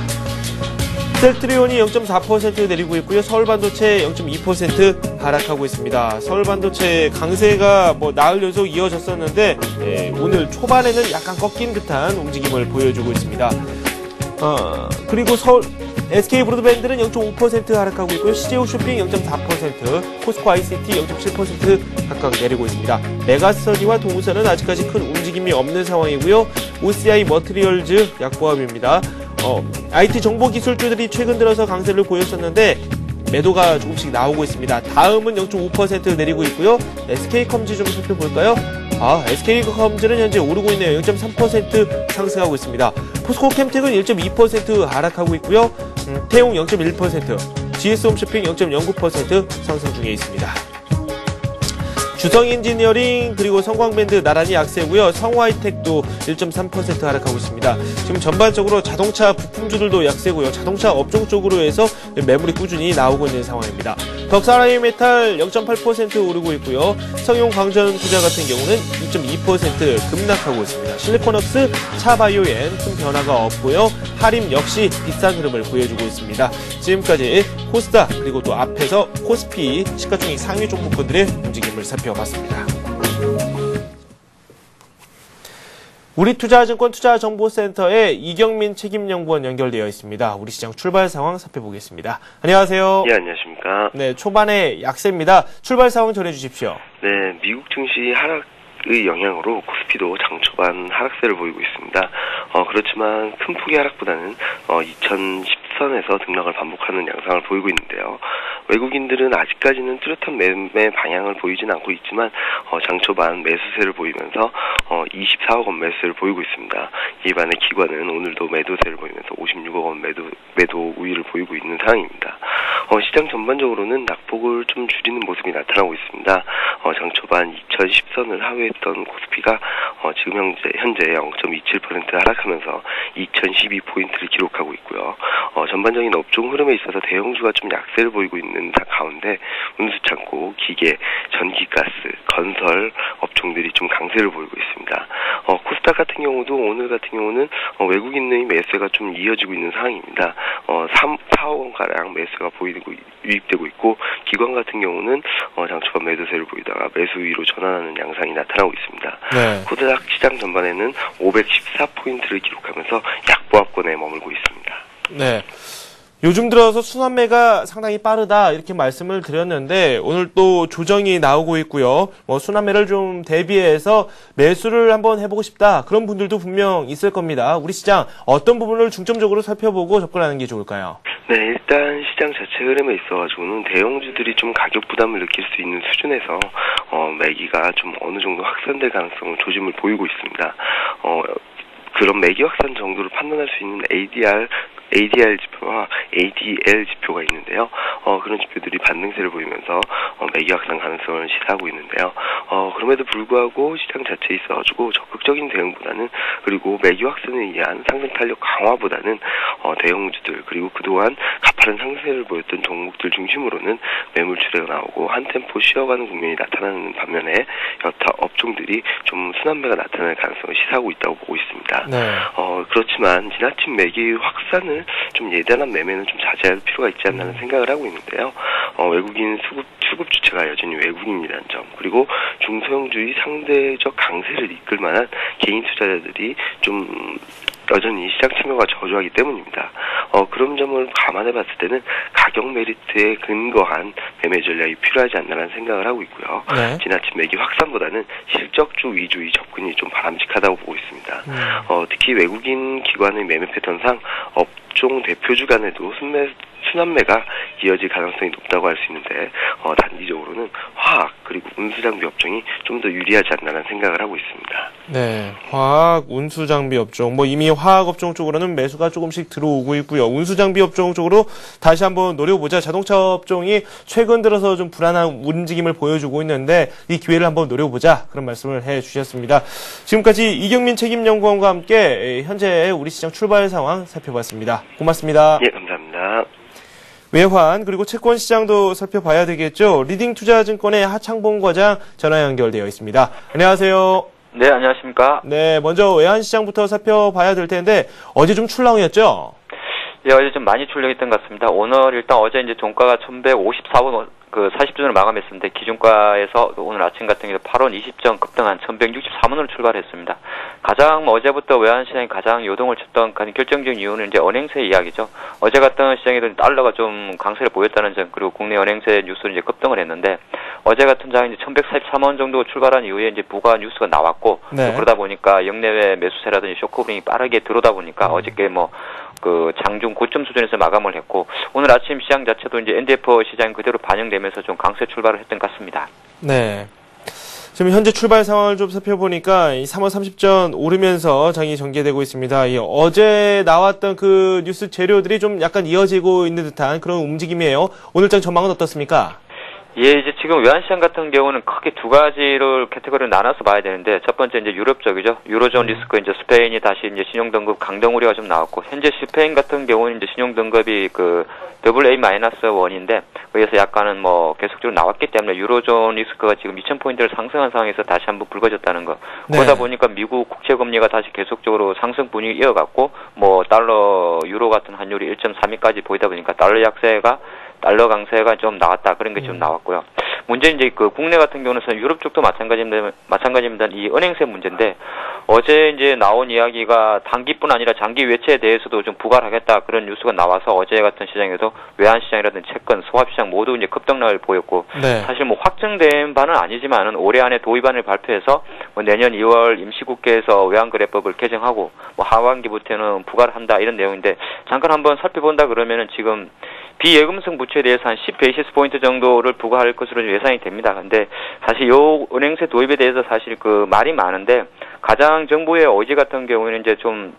셀트리온이 0.4% 내리고 있고요. 서울반도체 0.2% 하락하고 있습니다. 서울반도체 강세가 나흘 연속 이어졌었는데 오늘 초반에는 약간 꺾인 듯한 움직임을 보여주고 있습니다. 그리고 SK브로드밴드는 0.5% 하락하고 있고요. CJ홈쇼핑 0.4%, 포스코 ICT 0.7% 각각 내리고 있습니다. 메가스터디와 동우선은 아직까지 큰 움직임이 없는 상황이고요. OCI 머티리얼즈 약보합입니다. IT 정보기술주들이 최근 들어서 강세를 보였었는데 매도가 조금씩 나오고 있습니다. 다음은 0.5% 내리고 있고요. SK컴즈 좀 살펴볼까요? SK컴즈는 현재 오르고 있네요. 0.3% 상승하고 있습니다. 포스코캠텍은 1.2% 하락하고 있고요. 태용 0.1%, GS홈쇼핑 0.09% 상승 중에 있습니다. 주성엔지니어링 그리고 성광밴드 나란히 약세고요. 성화이텍도 1.3% 하락하고 있습니다. 지금 전반적으로 자동차 부품주들도 약세고요. 자동차 업종 쪽으로 해서 매물이 꾸준히 나오고 있는 상황입니다. 덕사라이메탈 0.8% 오르고 있고요. 성용광전투자 같은 경우는 2.2% 급락하고 있습니다. 실리콘웍스, 차바이오엔 큰 변화가 없고요. 하림 역시 비싼 흐름을 보여주고 있습니다. 지금까지 코스닥 그리고 또 앞에서 코스피 시가총액 상위 종목군들의 움직임을 살펴봤습니다. 우리투자증권 투자정보센터의 이경민 책임연구원 연결되어 있습니다. 우리 시장 출발 상황 살펴보겠습니다. 안녕하세요. 예, 안녕하십니까. 네, 초반에 약세입니다. 출발 상황 전해주십시오. 네, 미국 증시 하락의 영향으로 코스피도 장 초반 하락세를 보이고 있습니다. 그렇지만 큰 폭의 하락보다는 2010선에서 등락을 반복하는 양상을 보이고 있는데요. 외국인들은 아직까지는 뚜렷한 매매 방향을 보이진 않고 있지만 장 초반 매수세를 보이면서 24억 원 매수세를 보이고 있습니다. 이에 반해 기관은 오늘도 매도세를 보이면서 56억 원 매도 우위를 보이고 있는 상황입니다. 시장 전반적으로는 낙폭을 좀 줄이는 모습이 나타나고 있습니다. 장 초반 2010선을 하회했던 코스피가 지금 현재 0.27% 하락하면서 2012포인트를 기록하고 있고요. 전반적인 업종 흐름에 있어서 대형주가 좀 약세를 보이고 있는 가운데 운수창고, 기계, 전기가스, 건설 업종들이 좀 강세를 보이고 있습니다. 코스닥 같은 경우도 오늘 같은 경우는 외국인의 매수가 좀 이어지고 있는 상황입니다. 4억 원가량 매수가 유입되고 있고 기관 같은 경우는 장초반 매도세를 보이다가 매수 위로 전환하는 양상이 나타나고 있습니다. 네. 코스닥 시장 전반에는 514포인트를 기록하면서 약보합권에 머물고 있습니다. 네. 요즘 들어서 순환매가 상당히 빠르다 이렇게 말씀을 드렸는데 오늘 또 조정이 나오고 있고요. 순환매를 좀 대비해서 매수를 한번 해보고 싶다 그런 분들도 분명 있을 겁니다. 우리 시장 어떤 부분을 중점적으로 살펴보고 접근하는 게 좋을까요? 네, 일단 시장 자체 흐름에 있어가지고는 대형주들이 좀 가격 부담을 느낄 수 있는 수준에서 매기가 좀 어느 정도 확산될 가능성을 조짐을 보이고 있습니다. 그런 매기 확산 정도를 판단할 수 있는 ADR 지표와 ADL 지표가 있는데요. 그런 지표들이 반등세를 보이면서 매기 확산 가능성을 시사하고 있는데요. 그럼에도 불구하고 시장 자체에 있어가지고 적극적인 대응보다는 그리고 매기 확산에 의한 상승 탄력 강화보다는 대형주들 그리고 그동안 가파른 상승세를 보였던 종목들 중심으로는 매물 출회가 나오고 한 템포 쉬어가는 국면이 나타나는 반면에 여타 업종들이 좀 순환매가 나타날 가능성을 시사하고 있다고 보고 있습니다. 네. 그렇지만 지나친 매기 확산을 좀 예단한 매매는 좀 자제할 필요가 있지 않나는 생각을 하고 있는데요. 외국인 수급 주체가 여전히 외국인이라는 점 그리고 중소형주의 상대적 강세를 이끌 만한 개인 투자자들이 좀 여전히 시장 참여가 저조하기 때문입니다. 그런 점을 감안해 봤을 때는 가격 메리트에 근거한 매매 전략이 필요하지 않나라는 생각을 하고 있고요. 네. 지나친 매기 확산보다는 실적주 위주의 접근이 좀 바람직하다고 보고 있습니다. 특히 외국인 기관의 매매 패턴상 업종 대표주 간에도 순환매가 이어질 가능성이 높다고 할 수 있는데 단기적으로는 화학 그리고 운수장비 업종이 좀 더 유리하지 않나라는 생각을 하고 있습니다. 네, 화학, 운수장비 업종 이미 화학 업종 쪽으로는 매수가 조금씩 들어오고 있고요. 운수장비 업종 쪽으로 다시 한번 노려보자. 자동차 업종이 최근 들어서 좀 불안한 움직임을 보여주고 있는데 이 기회를 한번 노려보자 그런 말씀을 해주셨습니다. 지금까지 이경민 책임연구원과 함께 현재 우리 시장 출발 상황 살펴봤습니다. 고맙습니다. 예, 감사합니다. 외환 그리고 채권 시장도 살펴봐야 되겠죠. 리딩투자증권의 하창봉 과장 전화 연결되어 있습니다. 안녕하세요. 네, 안녕하십니까. 네, 먼저 외환 시장부터 살펴봐야 될 텐데 어제 좀 출렁이었죠? 예, 어제 좀 많이 출렁했던 것 같습니다. 오늘 일단 어제 이제 종가가 1154원 40주전을 마감했었는데 기준가에서 오늘 아침 같은 경우 8원 20전 급등한 1164원으로 출발했습니다. 가장 어제부터 외환시장이 가장 요동을 쳤던 가장 결정적인 이유는 이제 은행세 이야기죠. 어제 같은 시장에도 달러가 좀 강세를 보였다는 점 그리고 국내 은행세 뉴스는 이제 급등을 했는데 어제 같은 장이 이제 1143원 정도 출발한 이후에 이제 부가 뉴스가 나왔고 네. 그러다 보니까 역내외 매수세라든지 쇼크브링이 빠르게 들어오다 보니까 어저께 장중 고점 수준에서 마감을 했고 오늘 아침 시장 자체도 이제 NDF 시장 그대로 반영되면서 좀 강세 출발을 했던 것 같습니다. 네. 지금 현재 출발 상황을 좀 살펴보니까 이 3월 30전 오르면서 장이 전개되고 있습니다. 어제 나왔던 그 뉴스 재료들이 좀 약간 이어지고 있는 듯한 그런 움직임이에요. 오늘 장 전망은 어떻습니까? 예, 이제 지금 외환시장 같은 경우는 크게 두 가지를 캐테고리를 나눠서 봐야 되는데, 첫 번째 이제 유럽 쪽이죠. 유로존 리스크, 이제 스페인이 다시 이제 신용등급 강등 우려가 좀 나왔고, 현재 스페인 같은 경우는 이제 신용등급이 그 AA-1인데, 거기에서 약간은 뭐 계속적으로 나왔기 때문에 유로존 리스크가 지금 2,000포인트를 상승한 상황에서 다시 한번 불거졌다는 거. 네. 그러다 보니까 미국 국채금리가 다시 계속적으로 상승 분위기 이어갔고, 뭐 달러, 유로 같은 환율이 1.32까지 보이다 보니까 달러 강세가 좀 나왔다. 그런 게 좀 나왔고요. 문제는 이제 그 국내 같은 경우는 유럽 쪽도 마찬가지입니다. 이 은행세 문제인데, 어제 이제 나온 이야기가 단기뿐 아니라 장기 외채에 대해서도 좀 부과하겠다. 그런 뉴스가 나와서 어제 같은 시장에서 외환시장이라든지 채권, 소합시장 모두 이제 급등락을 보였고, 네. 사실 뭐 확정된 바는 아니지만은 올해 안에 도입안을 발표해서 뭐 내년 2월 임시국회에서 외환거래법을 개정하고 뭐 하반기부터는 부과를 한다 이런 내용인데, 잠깐 한번 살펴본다 그러면은 지금 비예금성 부채에 대해서 한 10베이시스 포인트 정도를 부과할 것으로 좀 예상이 됩니다. 근데 사실 요 은행세 도입에 대해서 사실 그 말이 많은데, 가장 정부의 의지 같은 경우에는 이제 좀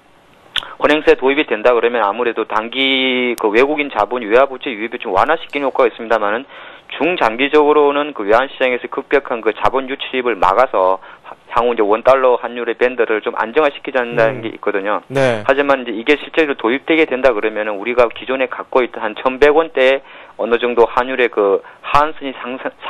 은행세 도입이 된다 그러면 아무래도 단기 그 외국인 자본 외화부채 유입을 좀 완화시키는 효과가 있습니다만은, 중장기적으로는 그 외환시장에서 급격한 그 자본 유출입을 막아서 향후 이제 원달러 환율의 밴드를 좀 안정화시키자는 게 있거든요. 네. 하지만 이제 이게 실제로 도입되게 된다 그러면은 우리가 기존에 갖고 있던 한 1,100원대에 어느 정도 환율의 그 하한선이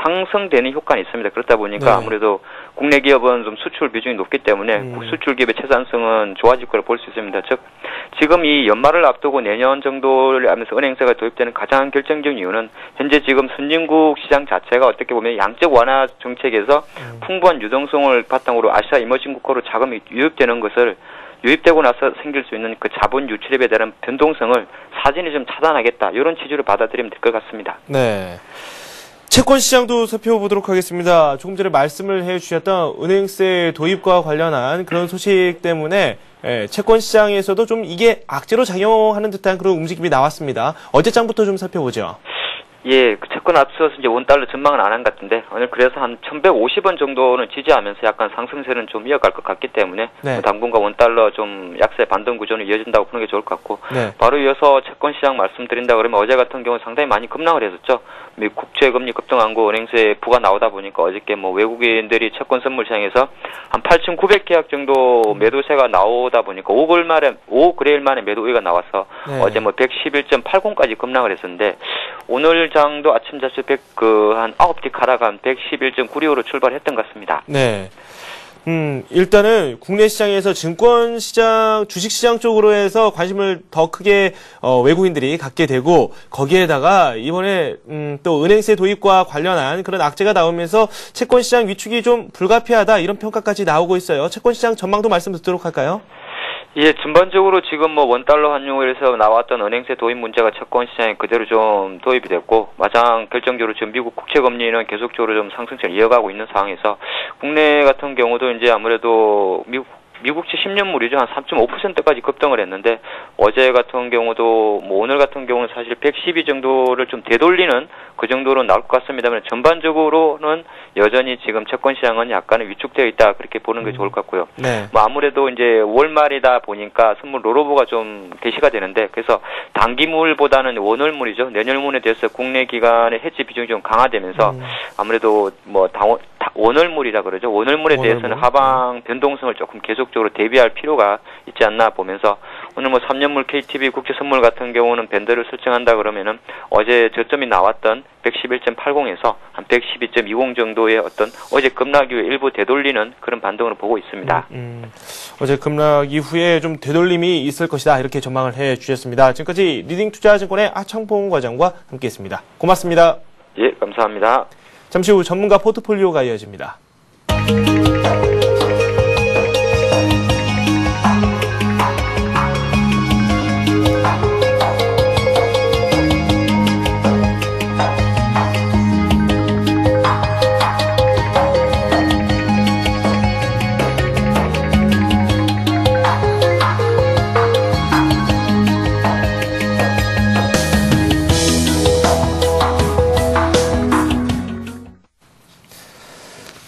상승되는 효과는 있습니다. 그렇다 보니까 네. 아무래도 국내 기업은 좀 수출 비중이 높기 때문에 수출 기업의 채산성은 좋아질 거라 볼 수 있습니다. 즉, 지금 이 연말을 앞두고 내년 정도를 하면서 은행세가 도입되는 가장 결정적인 이유는 현재 지금 선진국 시장 자체가 어떻게 보면 양적 완화 정책에서 풍부한 유동성을 바탕으로 아시아 이머징 국가로 자금이 유입되고 나서 생길 수 있는 그 자본 유출입에 대한 변동성을 사전에 좀 차단하겠다. 이런 취지로 받아들이면 될 것 같습니다. 네. 채권 시장도 살펴보도록 하겠습니다. 조금 전에 말씀을 해주셨던 은행세 도입과 관련한 그런 소식 때문에 채권 시장에서도 좀 이게 악재로 작용하는 듯한 그런 움직임이 나왔습니다. 어제 장부터 좀 살펴보죠. 예, 그 채권 앞서서 이제 원달러 전망은 안 한 것 같은데, 오늘 그래서 한 1,150원 정도는 지지하면서 약간 상승세는 좀 이어갈 것 같기 때문에, 네. 당분간 원달러 좀 약세 반등 구조는 이어진다고 보는 게 좋을 것 같고, 네. 바로 이어서 채권 시장 말씀드린다 그러면 어제 같은 경우 상당히 많이 급락을 했었죠. 미국 국채금리 급등한 거 은행세 부가 나오다 보니까 어저께 뭐 외국인들이 채권 선물 시장에서 한 8,900계약 정도 매도세가 나오다 보니까 5그레일 만에 매도 우위가 나와서 네. 어제 뭐 111.80까지 급락을 했었는데, 오늘 장도 아침 자체 한 9티 하락한 111.96으로 출발했던 것 같습니다. 네. 일단은 국내 시장에서 증권 시장, 주식 시장 쪽으로 해서 관심을 더 크게 외국인들이 갖게 되고, 거기에다가 이번에 또 은행세 도입과 관련한 그런 악재가 나오면서 채권 시장 위축이 좀 불가피하다 이런 평가까지 나오고 있어요. 채권 시장 전망도 말씀 듣도록 할까요? 예, 전반적으로 지금 뭐 원달러 환율에서 나왔던 은행세 도입 문제가 채권 시장에 그대로 좀 도입이 됐고, 마장 결정적으로 지금 미국 국채 금리는 계속적으로 좀 상승세를 이어가고 있는 상황에서, 국내 같은 경우도 이제 아무래도 미국채 10년물이죠. 한 3.5%까지 급등을 했는데, 어제 같은 경우도 뭐 오늘 같은 경우는 사실 112 정도를 좀 되돌리는 그 정도로 나올 것 같습니다만, 전반적으로는 여전히 지금 채권 시장은 약간은 위축되어 있다, 그렇게 보는 게 좋을 것 같고요. 네. 뭐 아무래도 이제 월말이다 보니까 선물 롤오버가 좀 게시가 되는데, 그래서 단기물보다는 원월물이죠. 내년물에 대해서 국내 기관의 해지 비중이 좀 강화되면서 아무래도 뭐 원월물이라 그러죠. 원월물에 대해서는 하방 변동성을 조금 계속적으로 대비할 필요가 있지 않나 보면서, 오늘 뭐 3년물 KTB 국제 선물 같은 경우는 밴드를 설정한다 그러면은 어제 저점이 나왔던 111.80에서 한 112.20 정도의 어떤 어제 급락 이후에 일부 되돌리는 그런 반등으로 보고 있습니다. 어제 급락 이후에 좀 되돌림이 있을 것이다, 이렇게 전망을 해 주셨습니다. 지금까지 리딩투자증권의 하창봉 과장과 함께했습니다. 고맙습니다. 예, 감사합니다. 잠시 후 전문가 포트폴리오가 이어집니다.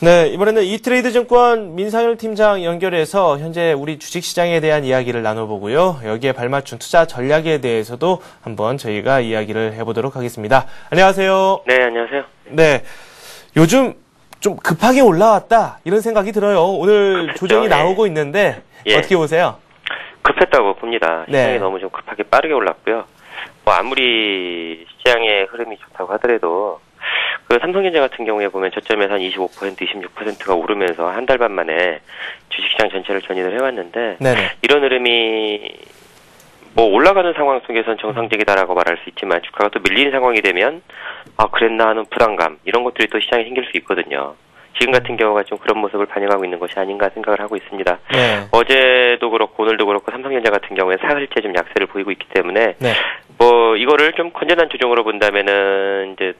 네, 이번에는 이트레이드 증권 민상열 팀장 연결해서 현재 우리 주식시장에 대한 이야기를 나눠보고요. 여기에 발맞춘 투자 전략에 대해서도 한번 저희가 이야기를 해보도록 하겠습니다. 안녕하세요. 네, 안녕하세요. 네, 요즘 좀 급하게 올라왔다 이런 생각이 들어요. 오늘 급했죠, 조정이 예. 나오고 있는데 어떻게 보세요? 급했다고 봅니다. 시장이 네. 너무 좀 급하게 빠르게 올랐고요. 뭐 아무리 시장의 흐름이 좋다고 하더라도 그 삼성전자 같은 경우에 보면 저점에서 한 25%, 26%가 오르면서 한 달 반 만에 주식시장 전체를 견인을 해왔는데 네네. 이런 흐름이 뭐 올라가는 상황 속에서는 정상적이다라고 말할 수 있지만 주가가 또 밀리는 상황이 되면 아 그랬나 하는 불안감 이런 것들이 또 시장에 생길 수 있거든요. 지금 같은 경우가 좀 그런 모습을 반영하고 있는 것이 아닌가 생각을 하고 있습니다. 네. 어제도 그렇고 오늘도 그렇고 삼성전자 같은 경우에 사흘째 좀 약세를 보이고 있기 때문에 네. 뭐 이거를 좀 건전한 조정으로 본다면은 이제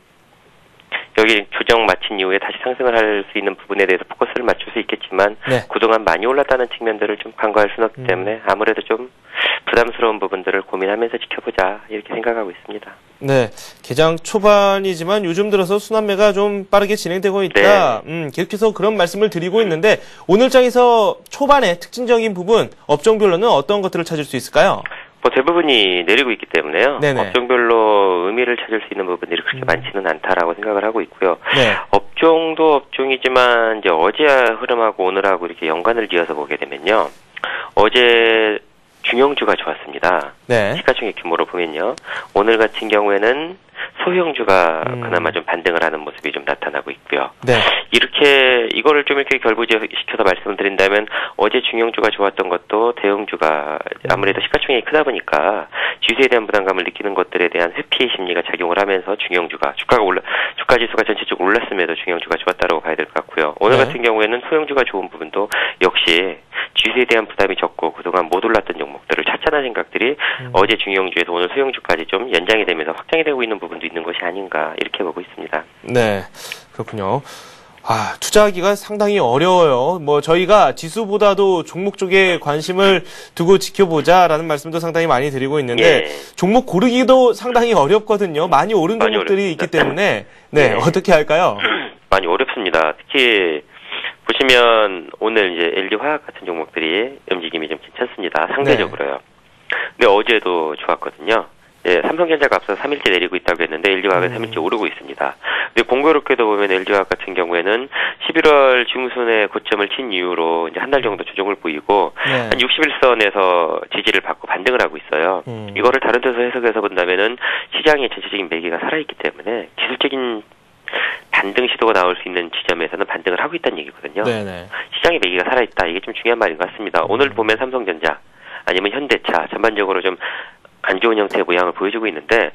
여기 조정 마친 이후에 다시 상승을 할 수 있는 부분에 대해서 포커스를 맞출 수 있겠지만 네. 그동안 많이 올랐다는 측면들을 좀 간과할 수는 없기 때문에 아무래도 좀 부담스러운 부분들을 고민하면서 지켜보자 이렇게 생각하고 있습니다. 네, 개장 초반이지만 요즘 들어서 순환매가 좀 빠르게 진행되고 있다. 계속해서 그런 말씀을 드리고 있는데 오늘 장에서 초반에 특징적인 부분 업종별로는 어떤 것들을 찾을 수 있을까요? 뭐 대부분이 내리고 있기 때문에요. 네네. 업종별로 의미를 찾을 수 있는 부분들이 그렇게 많지는 않다라고 생각을 하고 있고요. 네. 업종도 업종이지만 이제 어제 흐름하고 오늘하고 이렇게 연관을 지어서 보게 되면요. 어제 중형주가 좋았습니다. 네. 시가총액 규모로 보면요. 오늘 같은 경우에는 소형주가 그나마 좀 반등을 하는 모습이 좀 나타나고 있고요. 네. 이렇게 이거를 좀 이렇게 결부시켜서 말씀을 드린다면 어제 중형주가 좋았던 것도 대형주가 아무래도 시가총액이 크다 보니까 지수에 대한 부담감을 느끼는 것들에 대한 회피의 심리가 작용을 하면서 중형주가 주가 지수가 전체적으로 올랐음에도 중형주가 좋았다고 봐야 될 것 같고요. 오늘 네. 같은 경우에는 소형주가 좋은 부분도 역시 지수에 대한 부담이 적고 그동안 못 올랐던 종목들을 찾자는 생각들이 어제 중형주에서 오늘 소형주까지 좀 연장이 되면서 확장이 되고 있는 부분도 있는 것이 아닌가 이렇게 보고 있습니다. 네, 그렇군요. 아, 투자하기가 상당히 어려워요. 뭐 저희가 지수보다도 종목 쪽에 관심을 두고 지켜보자라는 말씀도 상당히 많이 드리고 있는데 예. 종목 고르기도 상당히 어렵거든요. 많이 오른 많이 종목들이 어렵습니다. 있기 때문에 네, 예. 어떻게 할까요? 많이 어렵습니다. 특히 보시면 오늘 이제 LG화학 같은 종목들이 움직임이 좀 괜찮습니다. 상대적으로요. 근데 어제도 좋았거든요. 예, 삼성전자가 앞서 3일째 내리고 있다고 했는데 LG화학은 3일째 오르고 있습니다. 근데 공교롭게도 보면 LG화학 같은 경우에는 11월 중순에 고점을 친 이후로 이제 한 달 정도 조정을 보이고 네. 한 61선에서 지지를 받고 반등을 하고 있어요. 이거를 다른 데서 해석해서 본다면은 시장의 전체적인 매기가 살아있기 때문에 기술적인 반등 시도가 나올 수 있는 지점에서는 반등을 하고 있다는 얘기거든요. 네네. 시장의 매기가 살아있다. 이게 좀 중요한 말인 것 같습니다. 오늘 보면 삼성전자 아니면 현대차 전반적으로 좀 안 좋은 형태의 모양을 보여주고 있는데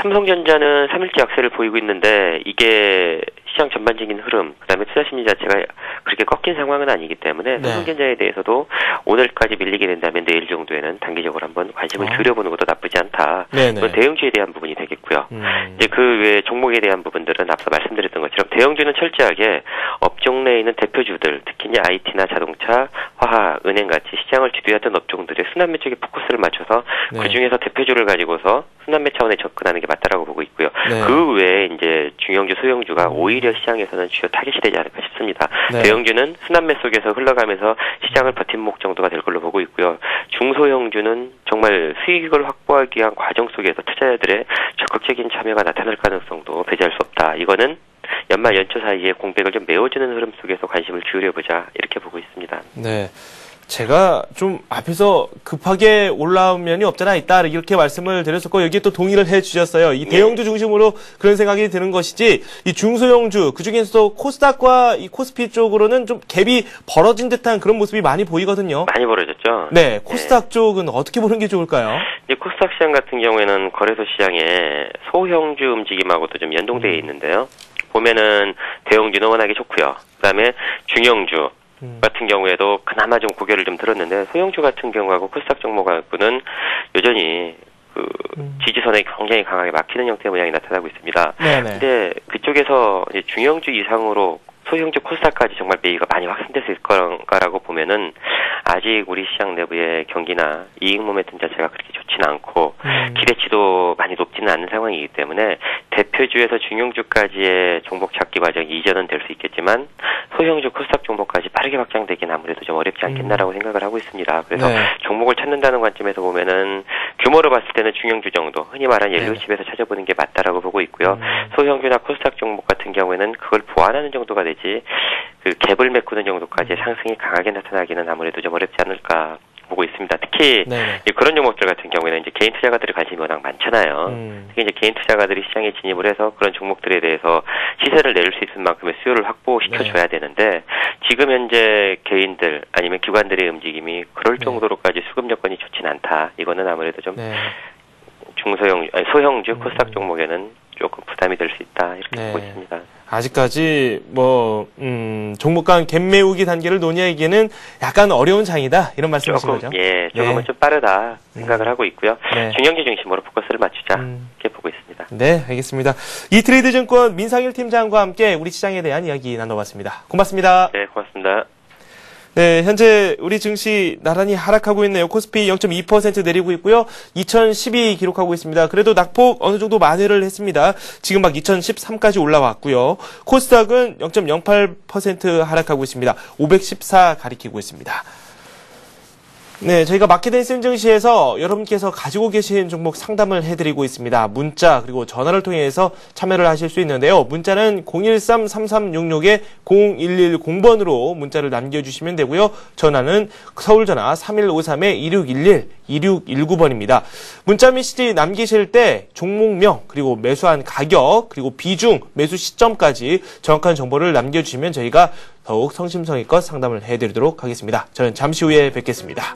삼성전자는 3일째 약세를 보이고 있는데 이게 시장 전반적인 흐름, 그다음에 투자 심리 자체가 그렇게 꺾인 상황은 아니기 때문에 삼성전자에 대해서도 오늘까지 밀리게 된다면 내일 정도에는 단기적으로 한번 관심을 기울여보는 것도 나쁘지 않다. 그건 대형주에 대한 부분이 되겠고요. 이제 그 외에 종목에 대한 부분들은 앞서 말씀드렸던 것처럼 대형주는 철저하게 업종 내에 있는 대표주들, 특히 이제 IT나 자동차, 화학, 은행 같이 시장을 주도했던 업종들의 순환매 쪽에 포커스를 맞춰서 그 중에서 대표주를 가지고서 순환매 차원에 접근하는 게 맞다라고 보고 있고요. 그 외에 이제 중형주, 소형주가 오히려 시장에서는 주요 타겟이 되지 않을까 싶습니다. 대형주는 순환매 속에서 흘러가면서 시장을 버팀목 정도가 될 걸로 보고 있고요. 중소형주는 정말 수익을 확보하기 위한 과정 속에서 투자자들의 적극적인 참여가 나타날 가능성도 배제할 수 없다. 이거는 연말 연초 사이에 공백을 좀 메워주는 흐름 속에서 관심을 기울여보자 이렇게 보고 있습니다. 네. 제가 좀 앞에서 급하게 올라온 면이 없잖아 있다 이렇게 말씀을 드렸었고 여기에 또 동의를 해 주셨어요. 이 대형주 중심으로 그런 생각이 드는 것이지 이 중소형주 그중에서도 코스닥과 이 코스피 쪽으로는 좀 갭이 벌어진 듯한 그런 모습이 많이 보이거든요. 많이 벌어졌죠. 네, 코스닥 쪽은 어떻게 보는 게 좋을까요? 이제 코스닥 시장 같은 경우에는 거래소 시장에 소형주 움직임하고도 좀 연동되어 있는데요. 보면은 대형주는 워낙에 좋고요. 그다음에 중형주 같은 경우에도 그나마 좀 고개를 좀 들었는데 소형주 같은 경우하고 코스닥 종목하고는 여전히 그 지지선에 굉장히 강하게 막히는 형태의 모양이 나타나고 있습니다. 근데 그쪽에서 이제 중형주 이상으로 소형주 코스닥까지 정말 매기가 많이 확산됐을 건가라고 보면은 아직 우리 시장 내부의 경기나 이익 모멘텀 자체가 그렇게 좋지는 않고 기대치도 많이 높지는 않은 상황이기 때문에 대표주에서 중용주까지의 종목 찾기 과정이 이전은 될 수 있겠지만 소형주 코스닥 종목까지 빠르게 확장되기는 아무래도 좀 어렵지 않겠나라고 생각을 하고 있습니다. 그래서 네. 종목을 찾는다는 관점에서 보면은 규모로 봤을 때는 중형주 정도, 흔히 말하는 옐로우칩에서 찾아보는 게 맞다라고 보고 있고요. 소형주나 코스닥 종목 같은 경우에는 그걸 보완하는 정도가 되지 그 갭을 메꾸는 정도까지 상승이 강하게 나타나기는 아무래도 좀 어렵지 않을까 보고 있습니다. 특히 그런 종목들 같은 경우에는 이제 개인 투자가들의 관심이 워낙 많잖아요. 특히 이제 개인 투자가들이 시장에 진입을 해서 그런 종목들에 대해서 시세를 내릴 수 있을 만큼의 수요를 확보시켜줘야 되는데 지금 현재 개인들 아니면 기관들의 움직임이 그럴 정도로까지 수급 여건이 좋진 않다. 이거는 아무래도 좀 소형주 코스닥 종목에는 조금 부담이 될 수 있다 이렇게 보고 있습니다. 아직까지 종목 간 갭 메우기 단계를 논의하기에는 약간 어려운 장이다 이런 말씀이신 거죠? 예, 조금은 좀 빠르다 생각을 하고 있고요. 중형주 중심으로 포커스를 맞추자 이렇게 보고 있습니다. 네, 알겠습니다. 이트레이드 증권 민상일 팀장과 함께 우리 시장에 대한 이야기 나눠봤습니다. 고맙습니다. 네, 고맙습니다. 네, 현재 우리 증시 나란히 하락하고 있네요. 코스피 0.2% 내리고 있고요. 2012 기록하고 있습니다. 그래도 낙폭 어느 정도 만회를 했습니다. 지금 막 2013까지 올라왔고요. 코스닥은 0.08% 하락하고 있습니다. 514 가리키고 있습니다. 네, 저희가 마켓앤센 증시에서 여러분께서 가지고 계신 종목 상담을 해드리고 있습니다. 문자 그리고 전화를 통해서 참여를 하실 수 있는데요. 문자는 013-3366-0110번으로 문자를 남겨주시면 되고요. 전화는 서울전화 3153-2611, 2619번입니다. 문자 메시지 남기실 때 종목명 그리고 매수한 가격 그리고 비중, 매수 시점까지 정확한 정보를 남겨주시면 저희가 더욱 성심성의껏 상담을 해드리도록 하겠습니다. 저는 잠시 후에 뵙겠습니다.